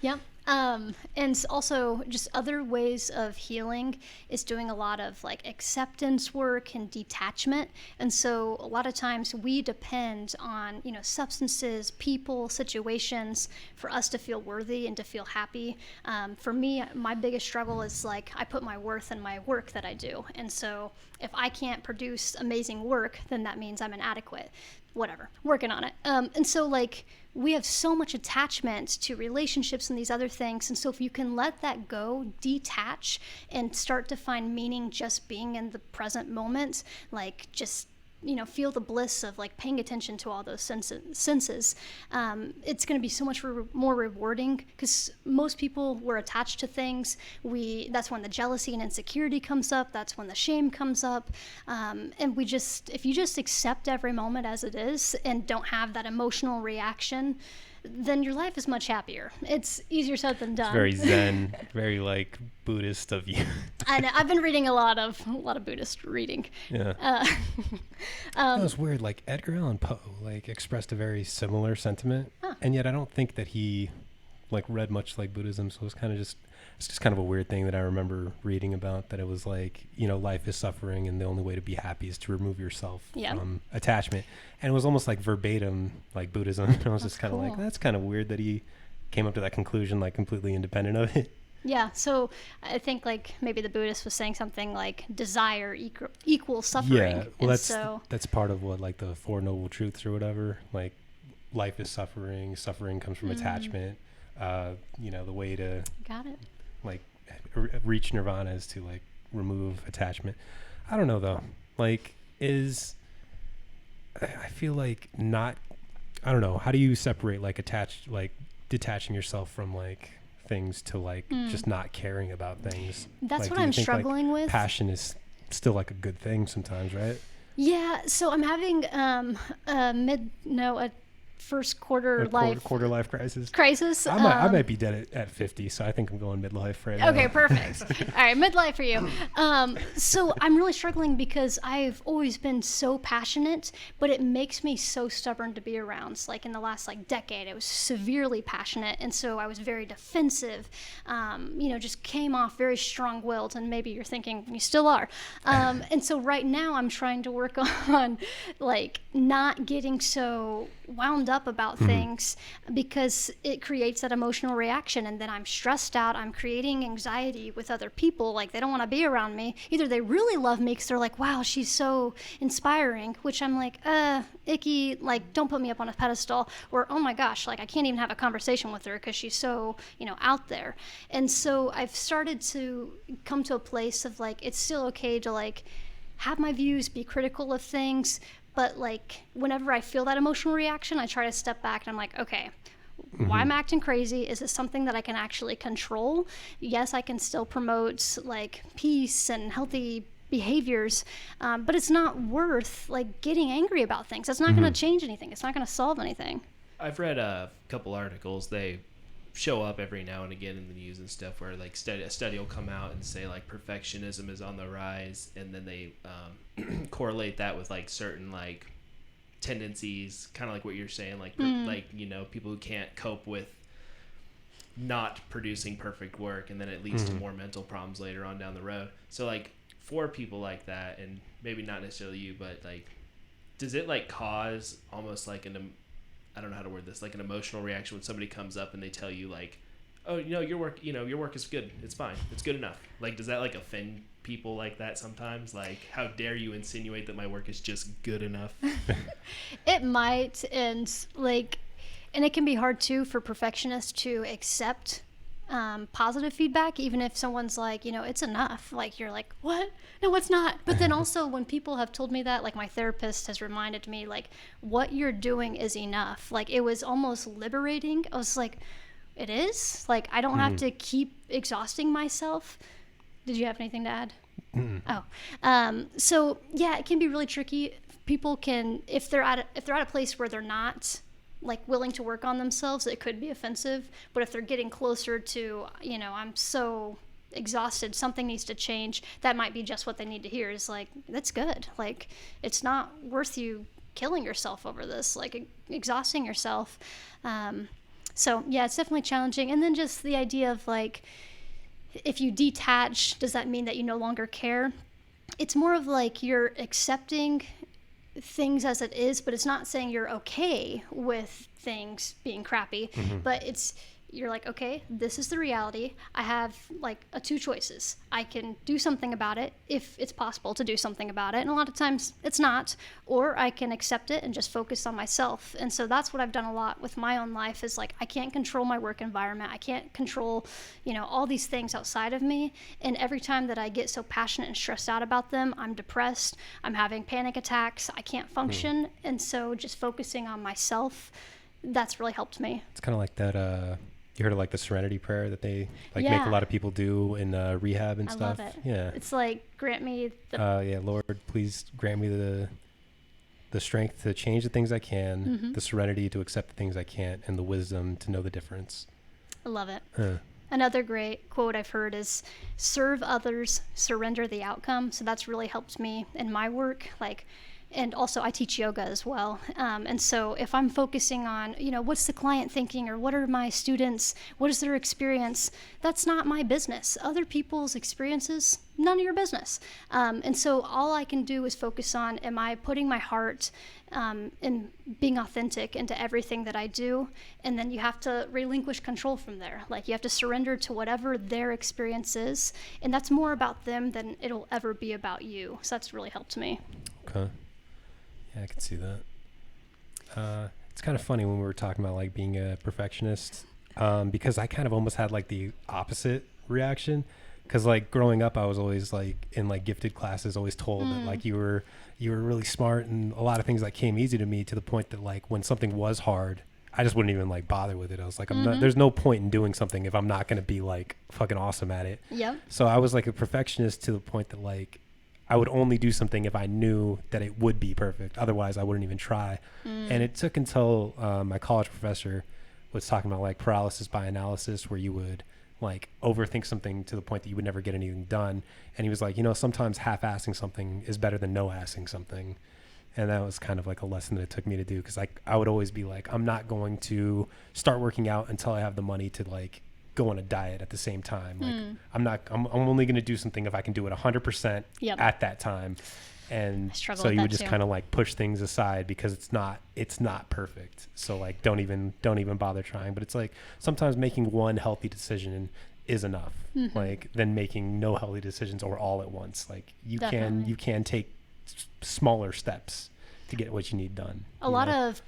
Speaker 3: Yep. And also just other ways of healing is doing a lot of like acceptance work and detachment. And so a lot of times we depend on, substances, people, situations for us to feel worthy and to feel happy. For me, my biggest struggle is like I put my worth in my work that I do. And so if I can't produce amazing work, then that means I'm inadequate. Whatever, working on it. And so like we have so much attachment to relationships and these other things. And so if you can let that go, detach, and start to find meaning just being in the present moment, like just feel the bliss of like paying attention to all those senses. It's going to be so much more rewarding because most people were attached to things. That's when the jealousy and insecurity comes up. That's when the shame comes up. And if you just accept every moment as it is and don't have that emotional reaction, then your life is much happier. It's easier said than done.
Speaker 1: It's very Zen, very like Buddhist of you.
Speaker 3: I know. I've been reading a lot of Buddhist reading.
Speaker 1: Yeah. It was weird. Like Edgar Allan Poe, like expressed a very similar sentiment, and yet I don't think that he like read much like Buddhism. So it's just kind of a weird thing that I remember reading about, that it was like, life is suffering and the only way to be happy is to remove yourself from attachment. And it was almost like verbatim, like Buddhism. And I was just kind of like, that's kind of weird that he came up to that conclusion, like completely independent of it.
Speaker 3: Yeah. So I think like maybe the Buddhist was saying something like desire equals suffering.
Speaker 1: Yeah. Well, that's part of what like the Four Noble Truths or whatever, like life is suffering. Suffering comes from attachment. The way to
Speaker 3: got it.
Speaker 1: Like reach nirvana is to like remove attachment. I don't know though. Like I feel like not, I don't know. How do you separate like detaching yourself from like things to like just not caring about things?
Speaker 3: That's
Speaker 1: like,
Speaker 3: what I'm struggling with.
Speaker 1: Passion is still like a good thing sometimes, right?
Speaker 3: Yeah. So I'm having a first quarter life crisis.
Speaker 1: I might be dead at 50, so I think I'm going midlife right now.
Speaker 3: Okay, perfect. All right, midlife for you. So I'm really struggling because I've always been so passionate, but it makes me so stubborn to be around. So like in the last decade, I was severely passionate, and so I was very defensive. Just came off very strong-willed, and maybe you're thinking you still are. And so right now I'm trying to work on like not getting so wound up about things, because it creates that emotional reaction, and then I'm stressed out. I'm creating anxiety with other people. Like they don't want to be around me. Either they really love me because they're like, wow, she's so inspiring, which I'm like, icky, like don't put me up on a pedestal, or oh my gosh, like I can't even have a conversation with her because she's so out there. And so I've started to come to a place of like it's still okay to like have my views, be critical of things. But like whenever I feel that emotional reaction, I try to step back and I'm like, okay, why am I acting crazy? Is this something that I can actually control? Yes, I can still promote like peace and healthy behaviors, but it's not worth like getting angry about things. That's not going to change anything. It's not going to solve anything.
Speaker 2: I've read a couple articles. They show up every now and again in the news and stuff where like a study will come out and say like perfectionism is on the rise, and then they correlate that with like certain like tendencies, kind of like what you're saying, like people who can't cope with not producing perfect work, and then it leads to more mental problems later on down the road. So like for people like that, and maybe not necessarily you, but like does it like cause almost like I don't know how to word this, like an emotional reaction when somebody comes up and they tell you like, oh, your work is good. It's fine. It's good enough. Like, does that like offend people like that sometimes? Like, how dare you insinuate that my work is just good enough?
Speaker 3: It might. And it can be hard too for perfectionists to accept positive feedback, even if someone's like, it's enough. Like you're like, what? No, it's not. But then also when people have told me that, like my therapist has reminded me, like what you're doing is enough. Like it was almost liberating. I was like, it is? Like I don't have to keep exhausting myself. Did you have anything to add? So yeah, it can be really tricky. People can, if they're at a place where they're not like willing to work on themselves, it could be offensive. But if they're getting closer to, I'm so exhausted, something needs to change, that might be just what they need to hear, is like, that's good. Like, it's not worth you killing yourself over this, like exhausting yourself. So yeah, it's definitely challenging. And then just the idea of like, if you detach, does that mean that you no longer care? It's more of like you're accepting things as it is, but it's not saying you're okay with things being crappy, but you're like, okay, this is the reality. I have like two choices. I can do something about it if it's possible to do something about it. And a lot of times it's not, or I can accept it and just focus on myself. And so that's what I've done a lot with my own life is like, I can't control my work environment. I can't control, all these things outside of me. And every time that I get so passionate and stressed out about them, I'm depressed. I'm having panic attacks. I can't function. And so just focusing on myself, that's really helped me.
Speaker 1: It's kind of like that, you heard of like the serenity prayer that they make a lot of people do in rehab and stuff?
Speaker 3: I love it.
Speaker 1: Yeah.
Speaker 3: It's like, grant me the...
Speaker 1: Lord, please grant me the strength to change the things I can, the serenity to accept the things I can't, and the wisdom to know the difference.
Speaker 3: I love it. Another great quote I've heard is, serve others, surrender the outcome. So that's really helped me in my work. And also I teach yoga as well. And so if I'm focusing on, what's the client thinking, or what are my students, what is their experience? That's not my business. Other people's experiences, none of your business. And so all I can do is focus on, am I putting my heart and being authentic into everything that I do? And then you have to relinquish control from there. Like, you have to surrender to whatever their experience is. And that's more about them than it'll ever be about you. So that's really helped me.
Speaker 1: Okay. Yeah, I can see that. It's kind of funny when we were talking about like being a perfectionist, because I kind of almost had like the opposite reaction. Because like growing up, I was always like in like gifted classes, always told that like you were really smart, and a lot of things like came easy to me, to the point that like when something was hard, I just wouldn't even like bother with it. I was like, there's no point in doing something if I'm not going to be like fucking awesome at it.
Speaker 3: Yep.
Speaker 1: So I was like a perfectionist to the point that like I would only do something if I knew that it would be perfect. Otherwise, I wouldn't even try. And it took until my college professor was talking about like paralysis by analysis, where you would like overthink something to the point that you would never get anything done. And he was like, sometimes half-assing something is better than no-assing something. And that was kind of like a lesson that it took me to do, because like I would always be like, I'm not going to start working out until I have the money to like go on a diet at the same time. Like I'm only going to do something if I can do it 100% at that time. And so you would just kind of like push things aside because it's not perfect. So like don't even bother trying. But it's like sometimes making one healthy decision is enough, like than making no healthy decisions or all at once. Like you can take smaller steps to get what you need done.
Speaker 3: A lot of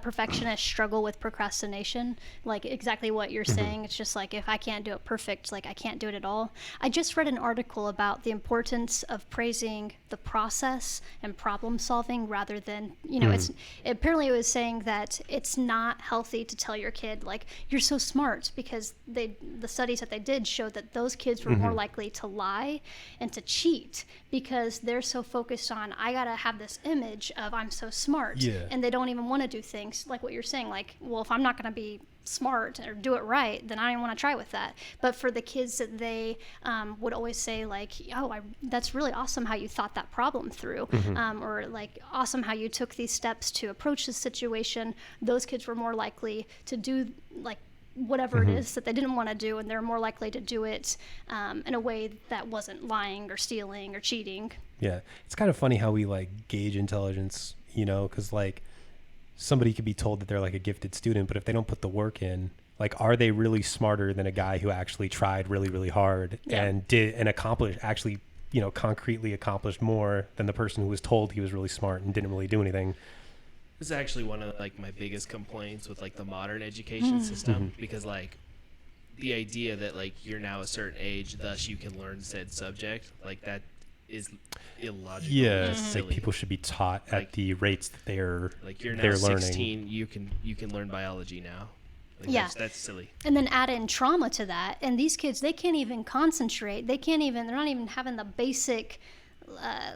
Speaker 3: perfectionists struggle with procrastination, like exactly what you're saying. It's just like, if I can't do it perfect, like I can't do it at all. I just read an article about the importance of praising the process and problem solving rather than, apparently it was saying that it's not healthy to tell your kid like, you're so smart, because the studies that they did showed that those kids were more likely to lie and to cheat, because they're so focused on, I gotta have this image of I'm so smart, and they don't even want to do things like what you're saying, like, well, if I'm not going to be smart or do it right, then I don't want to try with that. But for the kids that they would always say like, that's really awesome how you thought that problem through, or like, awesome how you took these steps to approach this situation, those kids were more likely to do like whatever it is that they didn't want to do, and they're more likely to do it in a way that wasn't lying or stealing or cheating.
Speaker 1: Yeah, it's kind of funny how we like gauge intelligence, because like somebody could be told that they're like a gifted student, but if they don't put the work in, like, are they really smarter than a guy who actually tried really, really hard and did and actually concretely accomplished more than the person who was told he was really smart and didn't really do anything?
Speaker 2: This is actually one of like my biggest complaints with like the modern education system, because like the idea that like you're now a certain age, thus you can learn said subject, like that is illogical.
Speaker 1: Yeah, it's like people should be taught at the rates that they're
Speaker 2: like you're now
Speaker 1: they're
Speaker 2: 16,
Speaker 1: learning.
Speaker 2: you can learn biology now. Like that's silly.
Speaker 3: And then add in trauma to that, and these kids, they can't even concentrate. They're not even having the basic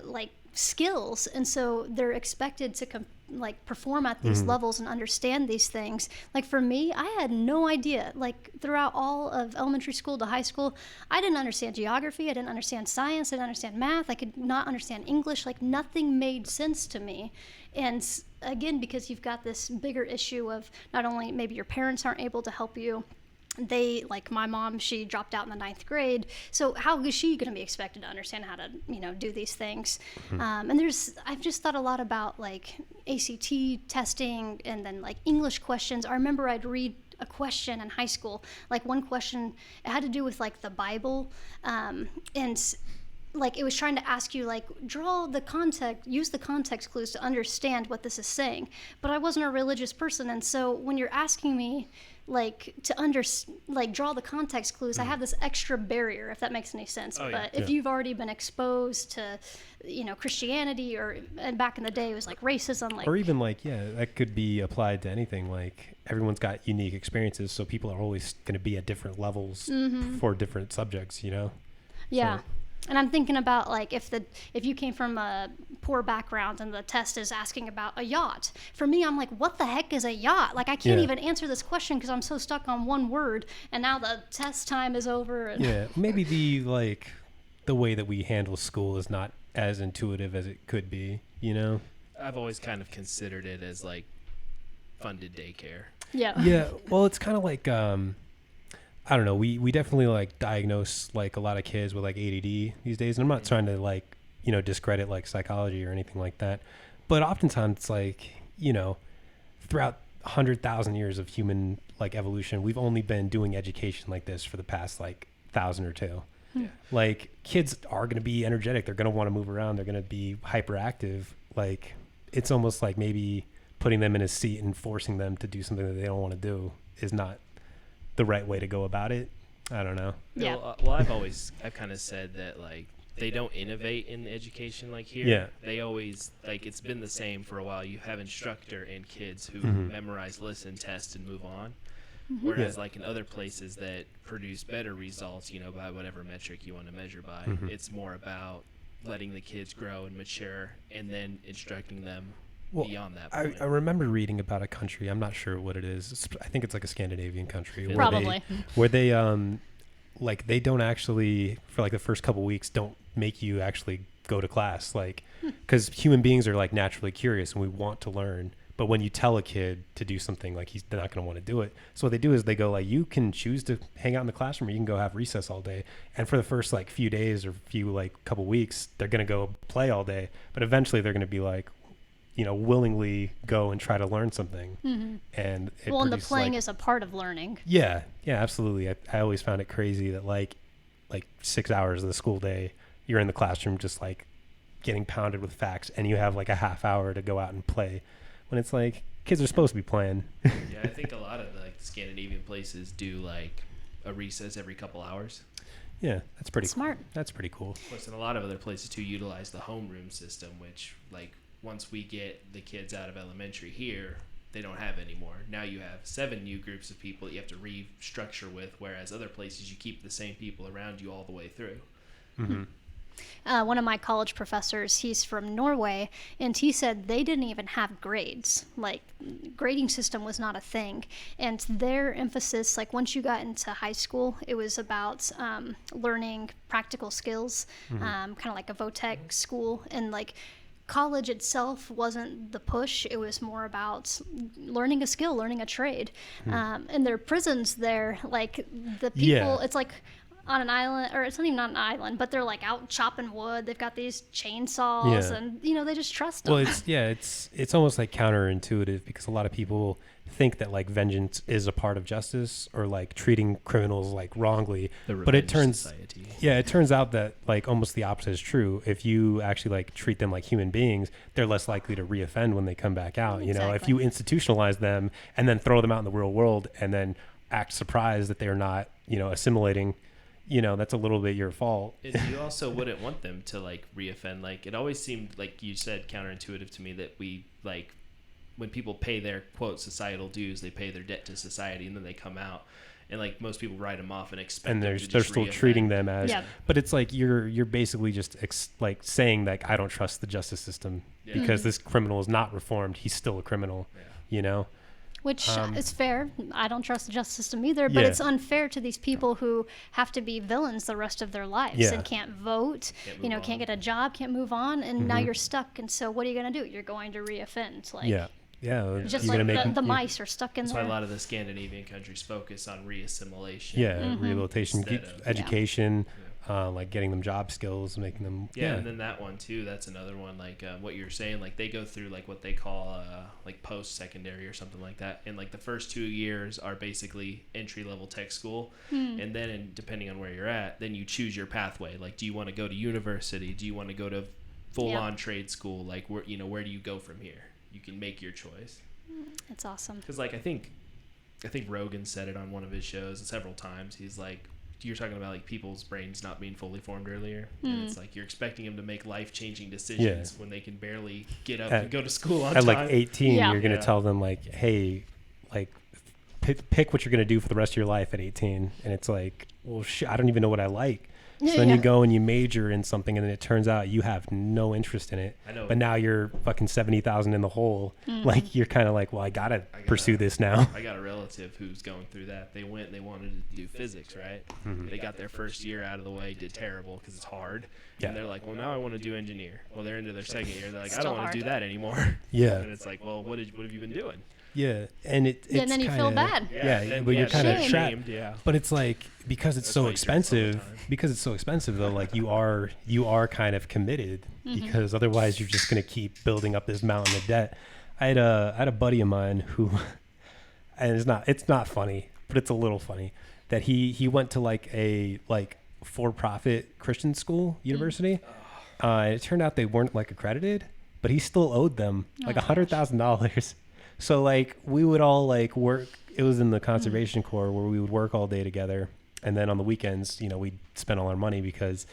Speaker 3: like skills, and so they're expected to like perform at these levels and understand these things. Like for me, I had no idea. Like throughout all of elementary school to high school, I didn't understand geography, I didn't understand science, I didn't understand math, I could not understand English. Like nothing made sense to me. And again, because you've got this bigger issue of not only maybe your parents aren't able to help you, they, like my mom, she dropped out in the 9th grade, so how is she going to be expected to understand how to, you know, do these things? And I've just thought a lot about like ACT testing and then like English questions. I remember I'd read a question in high school, like one question, it had to do with like the Bible, and like it was trying to ask you like use the context clues to understand what this is saying. But I wasn't a religious person, and so when you're asking me like to draw the context clues, I have this extra barrier, if that makes any sense. If you've already been exposed to, you know, Christianity, and back in the day it was like racism, like,
Speaker 1: or even like, that could be applied to anything. Like everyone's got unique experiences, so people are always going to be at different levels for different subjects, you know?
Speaker 3: Yeah.
Speaker 1: So.
Speaker 3: And I'm thinking about like if you came from a poor background and the test is asking about a yacht. For me, I'm like, what the heck is a yacht? Like I can't even answer this question because I'm so stuck on one word. And now the test time is over. And
Speaker 1: Maybe the way that we handle school is not as intuitive as it could be. You know,
Speaker 2: I've always kind of considered it as like funded daycare.
Speaker 1: Yeah. Well, it's kind of like I don't know. We definitely like diagnose like a lot of kids with like ADD these days. And I'm not trying to like, you know, discredit like psychology or anything like that. But oftentimes it's like, you know, throughout 100,000 years of human like evolution, we've only been doing education like this for the past like 1,000 or 2.
Speaker 2: Yeah.
Speaker 1: Like kids are going to be energetic. They're going to want to move around. They're going to be hyperactive. Like it's almost like maybe putting them in a seat and forcing them to do something that they don't want to do is not the right way to go about it. I don't know.
Speaker 3: Yeah.
Speaker 2: Well, I've kind of said that like they don't innovate in education like here.
Speaker 1: Yeah.
Speaker 2: They always like it's been the same for a while. You have instructor and kids who memorize, listen, test, and move on. Whereas like in other places that produce better results, you know, by whatever metric you want to measure by, it's more about letting the kids grow and mature and then instructing them beyond that point.
Speaker 1: I remember reading about a country. I'm not sure what it is. I think it's like a Scandinavian country.
Speaker 3: Probably.
Speaker 1: Where they like they don't actually, for like the first couple weeks, don't make you actually go to class. Like, because human beings are like naturally curious and we want to learn. But when you tell a kid to do something, like they're not going to want to do it. So what they do is they go like, you can choose to hang out in the classroom or you can go have recess all day. And for the first like few days or couple weeks, they're going to go play all day. But eventually they're going to be like, you know, willingly go and try to learn something. And
Speaker 3: and the playing is a part of learning.
Speaker 1: Yeah, absolutely. I always found it crazy that like 6 hours of the school day, you're in the classroom just like getting pounded with facts and you have like a half hour to go out and play. When it's like kids are supposed to be playing.
Speaker 2: Yeah, I think a lot of like Scandinavian places do like a recess every couple hours.
Speaker 1: Yeah, that's pretty
Speaker 3: smart.
Speaker 1: Cool. That's pretty cool.
Speaker 2: Plus, in a lot of other places too, utilize the homeroom system, which like once we get the kids out of elementary here, they don't have anymore. Now you have 7 new groups of people that you have to restructure with, whereas other places you keep the same people around you all the way through.
Speaker 3: One of my college professors, he's from Norway, and he said they didn't even have grades. Like, grading system was not a thing. And their emphasis, like once you got into high school, it was about learning practical skills, kind of like a VOTEC school. And like college itself wasn't the push. It was more about learning a skill, learning a trade. And their prisons there, like the people, it's like on an island, or it's not even on an island, but they're like out chopping wood. They've got these chainsaws, and you know they just trust them.
Speaker 1: Well, it's almost like counterintuitive because a lot of people think that like vengeance is a part of justice or like treating criminals like wrongly. But it turns out that like almost the opposite is true. If you actually like treat them like human beings, they're less likely to reoffend when they come back out. You know, if you institutionalize them and then throw them out in the real world and then act surprised that they're not, you know, assimilating, you know, that's a little bit your fault.
Speaker 2: You also wouldn't want them to like reoffend. Like it always seemed, like you said, counterintuitive to me that we like when people pay their quote societal dues, they pay their debt to society and then they come out and like most people write them off and expect
Speaker 1: And
Speaker 2: them
Speaker 1: they're
Speaker 2: to just
Speaker 1: still
Speaker 2: reoffend.
Speaker 1: treating them as,
Speaker 3: Yeah.
Speaker 1: but it's like you're basically just like saying like I don't trust the justice system
Speaker 2: Yeah.
Speaker 1: because this criminal is not reformed. He's still a criminal,
Speaker 2: Yeah.
Speaker 1: you know.
Speaker 3: Which is fair. I don't trust the justice system either, but
Speaker 1: Yeah.
Speaker 3: it's unfair to these people who have to be villains the rest of their lives
Speaker 1: Yeah.
Speaker 3: and can't vote,
Speaker 2: Can't move
Speaker 3: can't
Speaker 2: on.
Speaker 3: get a job, can't move on, and now you're stuck. And so what are you going to do? You're going to reoffend. Like,
Speaker 1: Yeah.
Speaker 3: just
Speaker 1: you're
Speaker 3: like
Speaker 1: gonna make
Speaker 3: the mice are stuck in
Speaker 2: That's why
Speaker 3: there.
Speaker 2: a lot of the Scandinavian countries focus on reassimilation.
Speaker 1: Yeah, rehabilitation,
Speaker 2: Instead of-
Speaker 1: education, like getting them job skills, making them.
Speaker 2: Yeah, and then that one too. That's another one. Like what you're saying, like they go through like what they call like post-secondary or something like that, and like the first 2 years are basically entry-level tech school, and then depending on where you're at, then you choose your pathway. Like, do you want to go to university? Do you want to go to full-on trade school? Like, where do you go from here? You can make your choice.
Speaker 3: It's awesome.
Speaker 2: Because like I think Rogan said it on one of his shows several times. He's like, you're talking about like people's brains not being fully formed earlier, and it's like you're expecting them to make life-changing decisions when they can barely get up and go to school on
Speaker 1: at
Speaker 2: time.
Speaker 1: like 18,
Speaker 3: Yeah.
Speaker 1: you're gonna
Speaker 2: Yeah.
Speaker 1: tell them like, hey, like pick what you're gonna do for the rest of your life at 18, and it's like, well, shit, I don't even know what I like. So then you go and you major in something, and then it turns out you have no interest in it.
Speaker 2: I know.
Speaker 1: But now you're fucking 70,000 in the hole. Like you're kind of like, well, I gotta pursue this now.
Speaker 2: I got a relative who's going through that. They went and they wanted to do physics, right? They got their first year out of the way, did terrible because it's hard.
Speaker 1: Yeah.
Speaker 2: And they're like, well, now I want to do engineer. Well, they're into their second year. They're like, I
Speaker 3: Still
Speaker 2: don't want to do
Speaker 3: hard.
Speaker 2: that anymore.
Speaker 1: Yeah.
Speaker 2: And it's like, well, what have you been doing?
Speaker 1: Yeah, and it's
Speaker 3: And then you feel
Speaker 1: kinda-
Speaker 3: bad.
Speaker 1: Yeah,
Speaker 2: then-
Speaker 1: but you're kind of
Speaker 3: shame.
Speaker 1: trapped.
Speaker 2: shamed. Yeah.
Speaker 1: But it's like because it's
Speaker 2: That's
Speaker 1: so
Speaker 2: why you drink all the
Speaker 1: expensive.
Speaker 2: time.
Speaker 1: Because it's so expensive, though, like you are kind of committed because otherwise you're just gonna keep building up this mountain of debt. I had a buddy of mine who, and it's not funny, but it's a little funny that he went to like a for-profit Christian school university. And it turned out they weren't like accredited, but he still owed them like $100,000. So like we would all like work. It was in the conservation corps where we would work all day together, and then on the weekends, we'd spend all our money because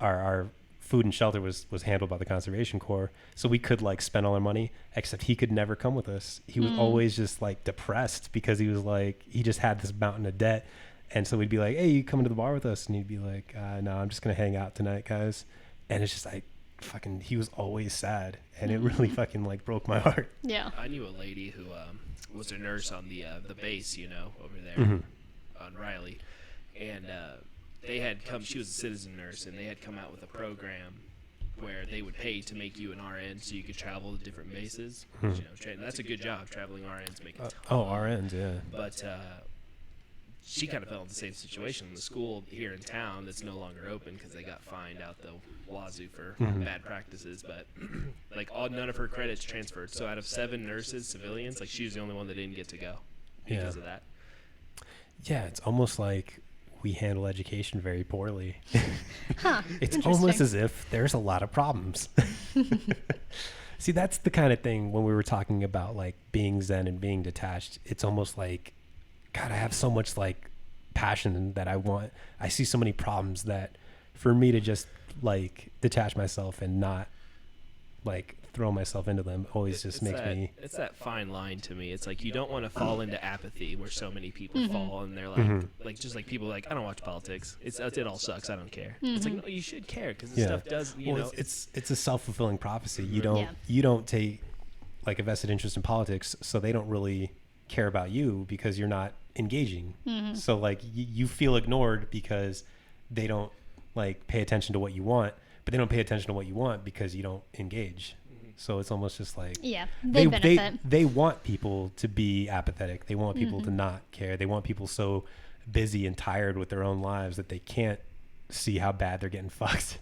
Speaker 1: our food and shelter was handled by the conservation corps. So we could like spend all our money, except he could never come with us. He was always just like depressed because he was like he just had this mountain of debt, and so we'd be like, "Hey, you coming to the bar with us?" And he'd be like, "No, I'm just gonna hang out tonight, guys." And it's just like fucking he was always sad, and it really fucking like broke my heart.
Speaker 3: Yeah.
Speaker 2: I knew a lady who was a nurse on the base, over there on Riley, and they had come. She was a citizen nurse, and they had come out with a program where they would pay to make you an RN so you could travel to different bases. That's a good job, traveling RNs making.
Speaker 1: RNs, yeah.
Speaker 2: But she kind of fell in the same situation. The school here in town that's no longer open because they got fined out the wazoo for bad practices. But like none of her credits transferred. So out of 7 nurses, civilians, like she was the only one that didn't get to go because of that.
Speaker 1: Yeah, it's almost like we handle education very poorly.
Speaker 3: Huh.
Speaker 1: It's
Speaker 3: Interesting.
Speaker 1: almost as if there's a lot of problems. See, that's the kind of thing when we were talking about like being zen and being detached. It's almost like, God, I have so much like passion that I see so many problems that for me to just like detach myself and not like throw myself into them always just makes me.
Speaker 2: It's that fine line to me. It's like you don't want to fall into apathy where so many people fall, and they're like, just like people like, I don't watch politics. It all sucks. I don't care. It's like, no, you should care because this stuff does.
Speaker 1: It's a self-fulfilling prophecy. You
Speaker 3: Yeah.
Speaker 1: don't take like a vested interest in politics, so they don't really care about you because you're not engaging. So like you feel ignored because they don't like pay attention to what you want, but they don't pay attention to what you want because you don't engage. So it's almost just like
Speaker 3: They benefit.
Speaker 1: they want people to be apathetic. They want people to not care. They want people so busy and tired with their own lives that they can't see how bad they're getting fucked.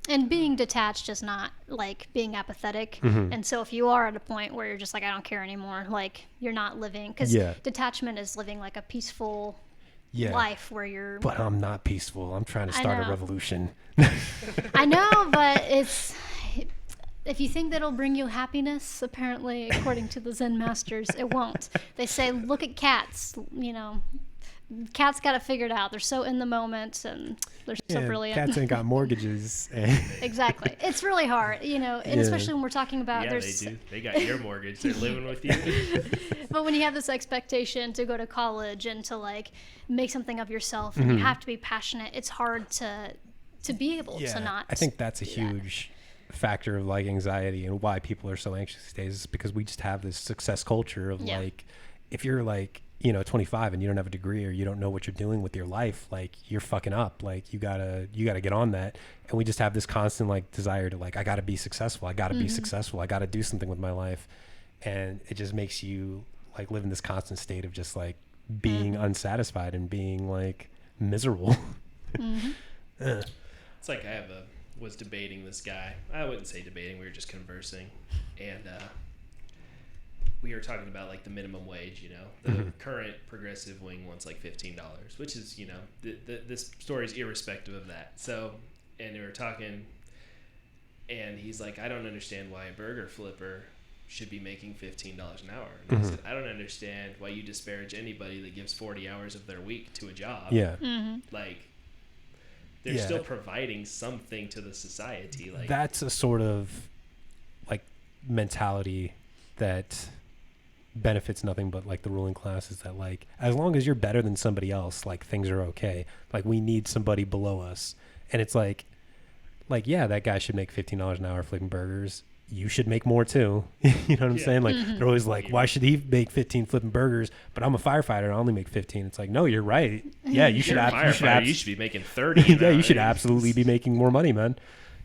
Speaker 3: And being detached is not like being apathetic. And so if you are at a point where you're just like, I don't care anymore, like you're not living, because detachment is living like a peaceful life where you're.
Speaker 1: But I'm not peaceful. I'm trying to start a revolution.
Speaker 3: I know, but if you think that'll bring you happiness, apparently, according to the Zen masters, it won't. They say, look at cats, Cats got it figured out. They're so in the moment, and they're so brilliant.
Speaker 1: Cats ain't got mortgages.
Speaker 3: Exactly. It's really hard, you know, and especially when we're talking about
Speaker 2: Yeah, they do. They got your mortgage. They're living with you.
Speaker 3: But when you have this expectation to go to college and to like make something of yourself, and you have to be passionate, it's hard to be able to not.
Speaker 1: I think that's a huge factor of like anxiety and why people are so anxious these days, is because we just have this success culture of like, if you're like, you know, 25 and you don't have a degree or you don't know what you're doing with your life, like you're fucking up. Like you gotta get on that. And we just have this constant like desire to like, I gotta be successful. I gotta be successful. I gotta do something with my life. And it just makes you like live in this constant state of just like being unsatisfied and being like miserable.
Speaker 2: It's like was debating this guy. I wouldn't say debating. We were just conversing. And, we were talking about like the minimum wage, you know, the current progressive wing wants like $15, which is, you know, this story is irrespective of that. So, and we were talking, and he's like, I don't understand why a burger flipper should be making $15 an hour. And I said, I don't understand why you disparage anybody that gives 40 hours of their week to a job.
Speaker 1: Yeah.
Speaker 2: Like, they're still providing something to the society. Like,
Speaker 1: that's a sort of like mentality that benefits nothing but like the ruling class, is that like, as long as you're better than somebody else, like things are okay. Like we need somebody below us. And it's like, yeah, that guy should make $15 an hour flipping burgers. You should make more too. You know what I'm saying? Like they're always like, why should he make 15 flipping burgers? But I'm a firefighter and I only make 15. It's like, no, you're right. Yeah, you should.
Speaker 2: You should be making 30.
Speaker 1: Yeah, you should absolutely be making more money, man.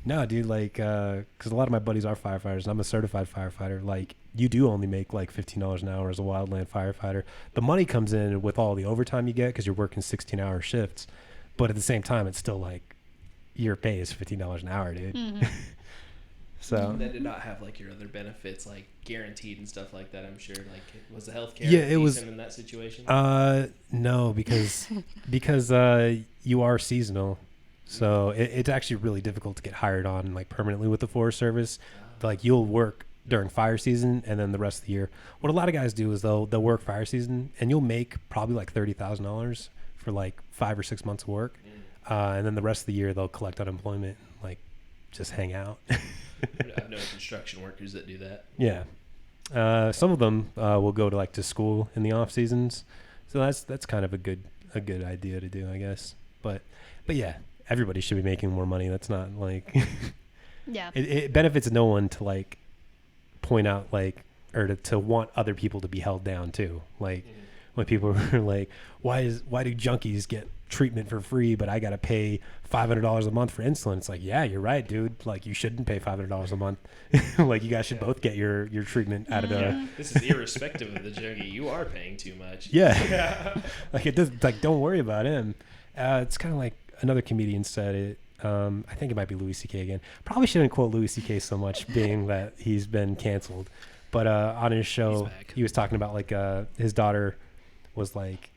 Speaker 1: No, dude, like, because a lot of my buddies are firefighters, and I'm a certified firefighter. Like, you do only make like $15 an hour as a wildland firefighter. The money comes in with all the overtime you get because you're working 16-hour shifts, but at the same time, it's still like your pay is $15 an hour, dude. So
Speaker 2: that did not have like your other benefits, like guaranteed and stuff like that. I'm sure. Like, was the healthcare
Speaker 1: it was
Speaker 2: in that situation?
Speaker 1: No, because you are seasonal. So it's actually really difficult to get hired on like permanently with the Forest Service. Like you'll work during fire season and then the rest of the year. What a lot of guys do is they'll work fire season and you'll make probably like $30,000 for like 5 or 6 months of work. And then the rest of the year they'll collect unemployment, like just hang out.
Speaker 2: I know construction workers that do that.
Speaker 1: Yeah. Some of them will go to school in the off seasons. So that's kind of a good idea to do, I guess. But yeah. Everybody should be making more money. That's not like, it benefits no one to like point out like, or to want other people to be held down too. Like when people are like, why do junkies get treatment for free, but I got to pay $500 a month for insulin? It's like, yeah, you're right, dude. Like you shouldn't pay $500 a month. Like you guys should both get your treatment out of the.
Speaker 2: This is irrespective of the junkie. You are paying too much.
Speaker 1: Yeah. Like it does. Like don't worry about him. It's kind of like. Another comedian said it. I think it might be Louis C.K. again. Probably shouldn't quote Louis C.K. so much, being that he's been canceled. But on his show, he was talking about like his daughter was like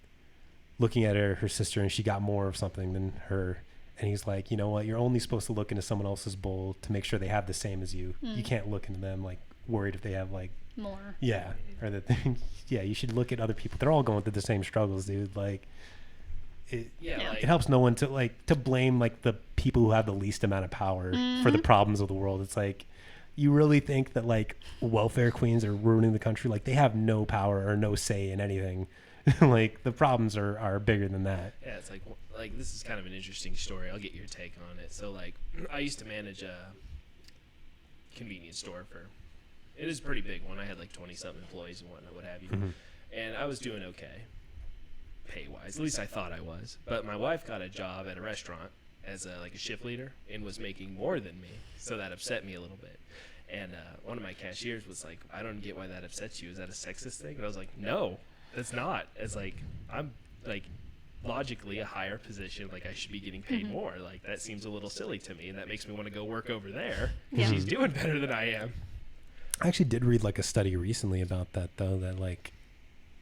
Speaker 1: looking at her sister, and she got more of something than her. And he's like, you know what? You're only supposed to look into someone else's bowl to make sure they have the same as you. You can't look into them like worried if they have like
Speaker 3: more.
Speaker 1: Yeah, or that. Yeah, you should look at other people. They're all going through the same struggles, dude. Like. It helps no one to blame like the people who have the least amount of power for the problems of the world. It's like, you really think that like welfare queens are ruining the country? Like they have no power or no say in anything. Like the problems are bigger than that.
Speaker 2: Yeah, it's like this is kind of an interesting story. I'll get your take on it. So like I used to manage a convenience store it is a pretty big one. I had like 20-something employees and whatnot, what have you. And I was doing okay. Pay-wise, at least I thought I was. But my wife got a job at a restaurant as a shift leader and was making more than me, so that upset me a little bit. And one of my cashiers was like, I don't get why that upsets you. Is that a sexist thing? And I was like, no, that's not. It's like, I'm like logically a higher position, like I should be getting paid more. Like that seems a little silly to me, and that makes me want to go work over there. She's doing better than I am.
Speaker 1: I actually did read like a study recently about that though, that like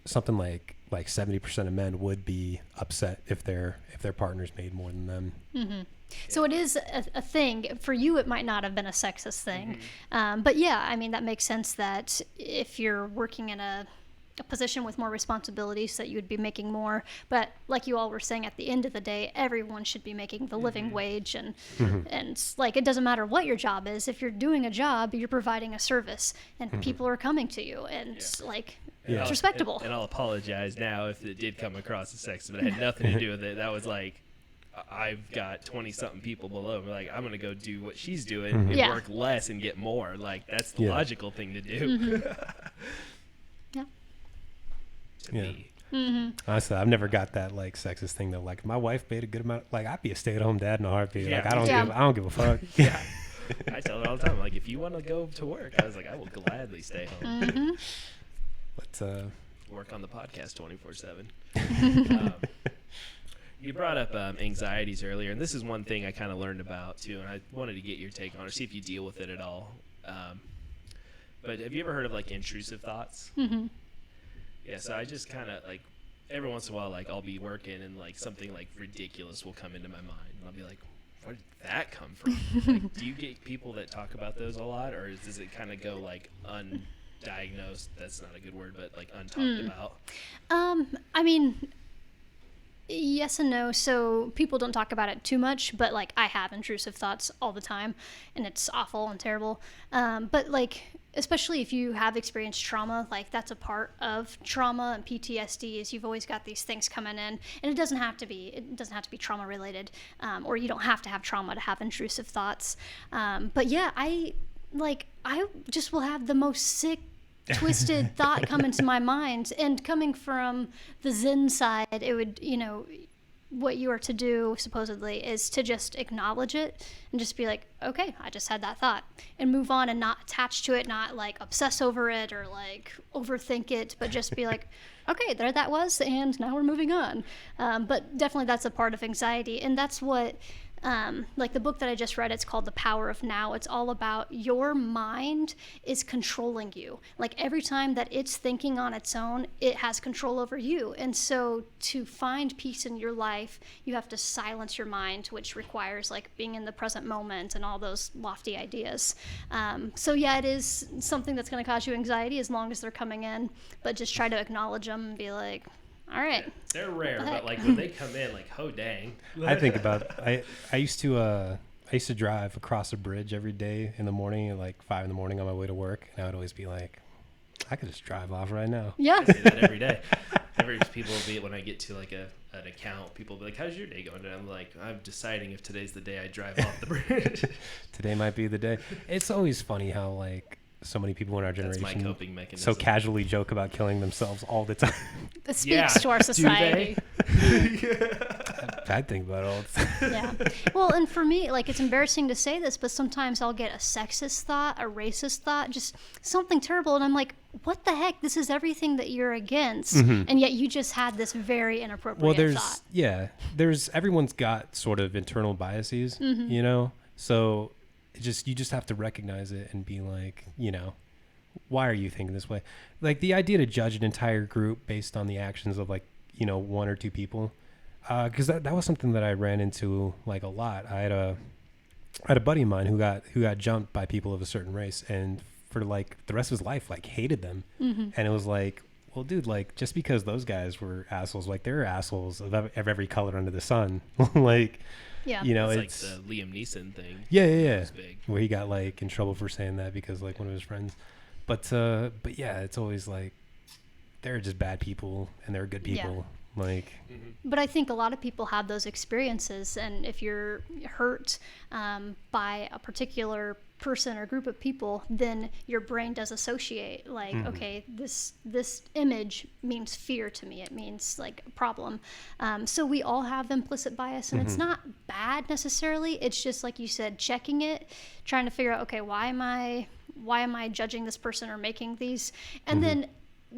Speaker 1: something like 70% of men would be upset if their partners made more than them.
Speaker 3: So it is a thing. For you, it might not have been a sexist thing. But yeah, I mean, that makes sense that if you're working in a a position with more responsibilities that you would be making more. But like you all were saying, at the end of the day, everyone should be making the living wage. And like, it doesn't matter what your job is. If you're doing a job, you're providing a service, and people are coming to you. And like, it's respectable.
Speaker 2: And I'll apologize now if it did come across as sexist, but it had nothing to do with it. That was like, I've got 20-something people below. Like, I'm going to go do what she's doing and work less and get more. Like, that's the logical thing to do. To me.
Speaker 1: Honestly, I've never got that like sexist thing though. Like, if my wife made a good amount, like, I'd be a stay-at-home dad in a heartbeat.
Speaker 2: Yeah.
Speaker 1: Like, I don't give a fuck.
Speaker 2: Yeah. I tell her all the time, like, if you want to go to work, I was like, I will gladly stay home.
Speaker 1: Let's
Speaker 2: work on the podcast 24/7. You brought up anxieties earlier, and this is one thing I kind of learned about too, and I wanted to get your take on it, or see if you deal with it at all. But have you ever heard of like intrusive thoughts? Yeah, so I just kind of like every once in a while, like I'll be working and like something like ridiculous will come into my mind, and I'll be like, where did that come from? Like, do you get people that talk about those a lot, or does it kind of go like undiagnosed? That's not a good word, but like untalked about.
Speaker 3: I mean, yes and no. So people don't talk about it too much, but like I have intrusive thoughts all the time, and it's awful and terrible. But like, especially if you have experienced trauma, like that's a part of trauma and PTSD is you've always got these things coming in, and it doesn't have to be trauma related, or you don't have to have trauma to have intrusive thoughts. But yeah, I just will have the most sick, twisted thought come into my mind, and coming from the Zen side, it would, what you are to do supposedly is to just acknowledge it and just be like, okay, I just had that thought, and move on and not attach to it, not like obsess over it or like overthink it, but just be like, okay, there that was, and now we're moving on. But definitely that's a part of anxiety, and that's what like the book that I just read, it's called The Power of Now. It's all about your mind is controlling you. Like every time that it's thinking on its own, it has control over you. And so to find peace in your life, you have to silence your mind, which requires like being in the present moment and all those lofty ideas. So yeah, it is something that's going to cause you anxiety as long as they're coming in, but just try to acknowledge them and be like, all right.
Speaker 2: Yeah, they're rare, but like when they come in, like, oh dang.
Speaker 1: I think about I used to drive across a bridge every day in the morning at like 5 in the morning on my way to work, and I would always be like, I could just drive off right now.
Speaker 3: Yeah.
Speaker 2: I say that every day. People will be, when I get to like an account, people will be like, how's your day going? And I'm like, I'm deciding if today's the day I drive off the bridge.
Speaker 1: Today might be the day. It's always funny how like so many people in our generation
Speaker 2: That's my coping mechanism.
Speaker 1: so casually joke about killing themselves all the time.
Speaker 3: It speaks to our society.
Speaker 1: I think about it all the time.
Speaker 3: Yeah. Well, and for me, like, it's embarrassing to say this, but sometimes I'll get a sexist thought, a racist thought, just something terrible, and I'm like, what the heck? This is everything that you're against, and yet you just had this very inappropriate thought.
Speaker 1: Everyone's got sort of internal biases, so you just have to recognize it and be like, why are you thinking this way? Like the idea to judge an entire group based on the actions of like, one or two people, because that was something that I ran into like a lot. I had a buddy of mine who got jumped by people of a certain race, and for like the rest of his life, like hated them. And it was like, well, dude, like just because those guys were assholes, like there are assholes of every color under the sun. Like,
Speaker 3: yeah,
Speaker 2: it's like the Liam Neeson thing.
Speaker 1: Yeah. Where he got like in trouble for saying that because like one of his friends. But yeah, it's always like they're just bad people and they're good people. Yeah. Like,
Speaker 3: but I think a lot of people have those experiences, and if you're hurt by a particular person or group of people, then your brain does associate like, okay, this image means fear to me, it means like a problem. So we all have implicit bias, and it's not bad necessarily, it's just like you said, checking it, trying to figure out, okay, why am I judging this person or making these, and then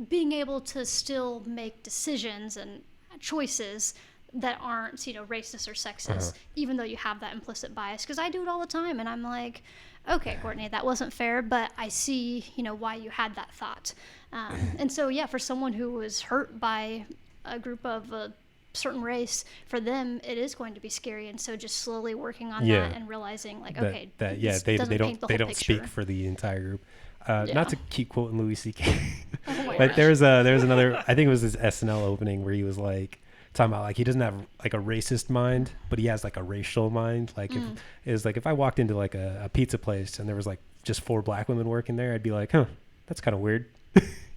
Speaker 3: being able to still make decisions and choices that aren't, racist or sexist, even though you have that implicit bias. Because I do it all the time, and I'm like, okay, Courtney, that wasn't fair, but I see, why you had that thought. And so, yeah, for someone who was hurt by a group of a certain race, for them, it is going to be scary. And so just slowly working on that and realizing, like, okay,
Speaker 1: they don't speak for the entire group. Not to keep quoting Louis C.K.,
Speaker 3: Oh my
Speaker 1: but
Speaker 3: gosh.
Speaker 1: there's another. I think it was his SNL opening where he was like talking about like he doesn't have like a racist mind, but he has like a racial mind. Like if I walked into like a pizza place and there was like just 4 black women working there, I'd be like, huh, that's kind of weird.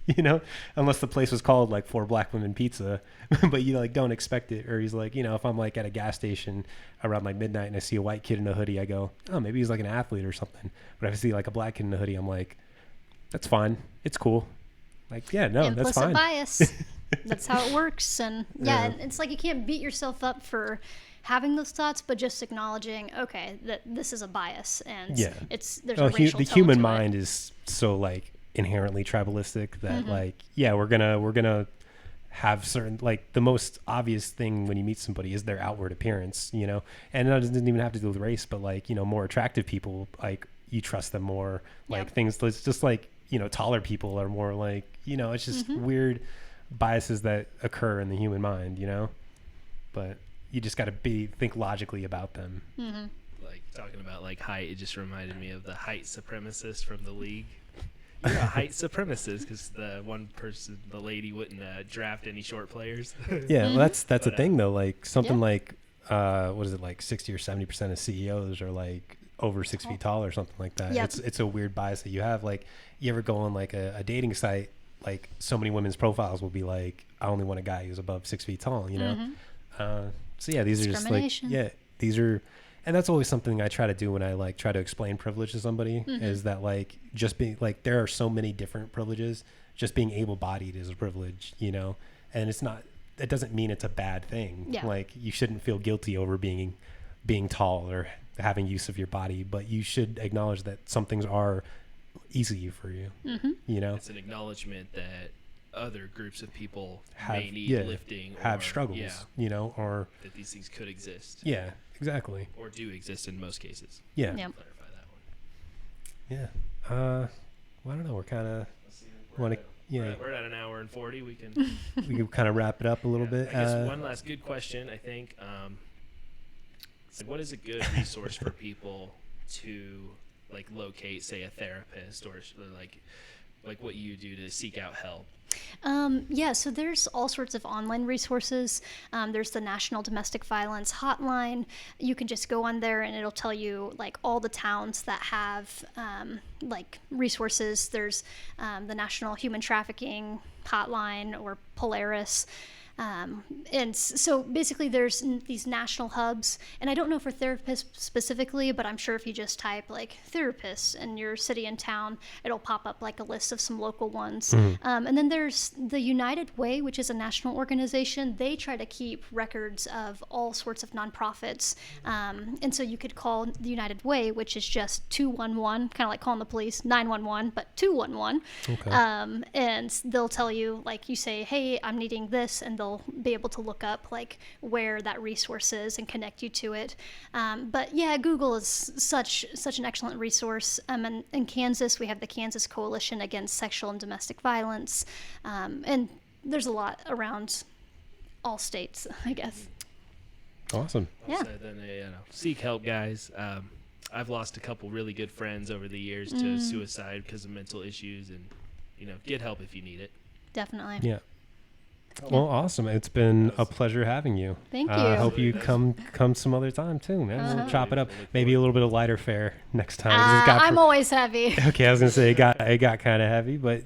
Speaker 1: You know, unless the place was called like 4 black women pizza, but you like don't expect it. Or he's like, you know, if I'm like at a gas station around like midnight and I see a white kid in a hoodie, I go, oh, maybe he's like an athlete or something. But if I see like a black kid in a hoodie, I'm like, that's fine. It's cool. Like, yeah, no, that's
Speaker 3: Implicit
Speaker 1: fine.
Speaker 3: bias. That's how it works. And
Speaker 1: Yeah.
Speaker 3: and it's like you can't beat yourself up for having those thoughts, but just acknowledging, okay, that this is a bias, and
Speaker 1: Yeah.
Speaker 3: there's a racial
Speaker 1: The
Speaker 3: tone
Speaker 1: human
Speaker 3: to
Speaker 1: mind is so like inherently tribalistic that like, yeah, we're gonna have certain, like the most obvious thing when you meet somebody is their outward appearance, you know, and that doesn't even have to do with race, but like, you know, more attractive people, like you trust them more, like things, it's just like, you know, taller people are more like, you know, it's just weird biases that occur in the human mind, you know, but you just got to think logically about them.
Speaker 2: Like talking about like height, it just reminded me of the height supremacist from the league. You're a height supremacist because the one person, the lady, wouldn't draft any short players.
Speaker 1: Yeah, well, that's
Speaker 2: But,
Speaker 1: a thing though. Like something
Speaker 3: Yeah.
Speaker 1: like what is it, like 60 or 70% of CEOs are like over 6 feet tall or something like that.
Speaker 3: Yep.
Speaker 1: It's a weird bias that you have. Like you ever go on like a dating site, like so many women's profiles will be like, I only want a guy who's above 6 feet tall, you know? So yeah, these are just like,
Speaker 3: Discrimination.
Speaker 1: yeah, these are, and that's always something I try to do when I like try to explain privilege to somebody is that like just being like, there are so many different privileges. Just being able-bodied is a privilege, you know? And it's not, that doesn't mean it's a bad thing.
Speaker 3: Yeah.
Speaker 1: Like you shouldn't feel guilty over being tall or having use of your body, but you should acknowledge that some things are easy for you, you know?
Speaker 2: It's an acknowledgement that other groups of people
Speaker 1: Have,
Speaker 2: may need
Speaker 1: yeah,
Speaker 2: lifting,
Speaker 1: have
Speaker 2: or,
Speaker 1: struggles,
Speaker 2: yeah,
Speaker 1: you know, or
Speaker 2: that these things could exist,
Speaker 1: yeah, exactly.
Speaker 2: or do exist in most cases.
Speaker 1: Yeah.
Speaker 3: Yep.
Speaker 2: Clarify that one.
Speaker 1: Yeah. Well, I don't know. We're kind of, want to, yeah,
Speaker 2: We're at an hour and 40. We can.
Speaker 1: we can kind of wrap it up a little bit.
Speaker 2: I guess one last good question. I think. What is a good resource for people to like locate, say, a therapist, or like what you do to seek out help?
Speaker 3: Yeah, so there's all sorts of online resources. There's the National Domestic Violence Hotline. You can just go on there and it'll tell you like all the towns that have like resources. There's the National Human Trafficking Hotline, or Polaris. And so basically there's these national hubs, and I don't know for therapists specifically, but I'm sure if you just type like therapists in your city and town, it'll pop up like a list of some local ones. And then there's the United Way, which is a national organization. They try to keep records of all sorts of nonprofits. And so you could call the United Way, which is just 211, kind of like calling the police, 911, but 211.
Speaker 1: Okay.
Speaker 3: And they'll tell you, like you say, hey, I'm needing this, and they'll be able to look up like where that resource is and connect you to it. But yeah, Google is such an excellent resource. In Kansas, we have the Kansas Coalition Against Sexual and Domestic Violence, and there's a lot around all states, I guess.
Speaker 1: Awesome.
Speaker 3: Yeah.
Speaker 2: So then, seek help, guys. I've lost a couple really good friends over the years to suicide because of mental issues, and get help if you need it.
Speaker 3: Definitely.
Speaker 1: Yeah. Well, awesome. It's been a pleasure having you.
Speaker 3: Thank you.
Speaker 1: I hope you come some other time too, man. We'll chop it up. Maybe a little bit of lighter fare next time. 'cause it's got
Speaker 3: I'm always heavy.
Speaker 1: okay, I was gonna say it got kind of heavy, but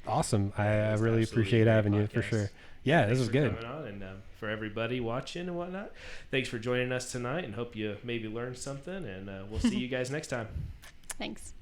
Speaker 1: awesome. I
Speaker 2: It's
Speaker 1: really
Speaker 2: absolutely
Speaker 1: appreciate
Speaker 2: a great
Speaker 1: having you for
Speaker 2: podcast.
Speaker 1: sure. Yeah, this
Speaker 2: Thanks
Speaker 1: was
Speaker 2: for
Speaker 1: good.
Speaker 2: coming on, and for everybody watching and whatnot, thanks for joining us tonight, and hope you maybe learned something. And we'll see you guys next time.
Speaker 3: Thanks.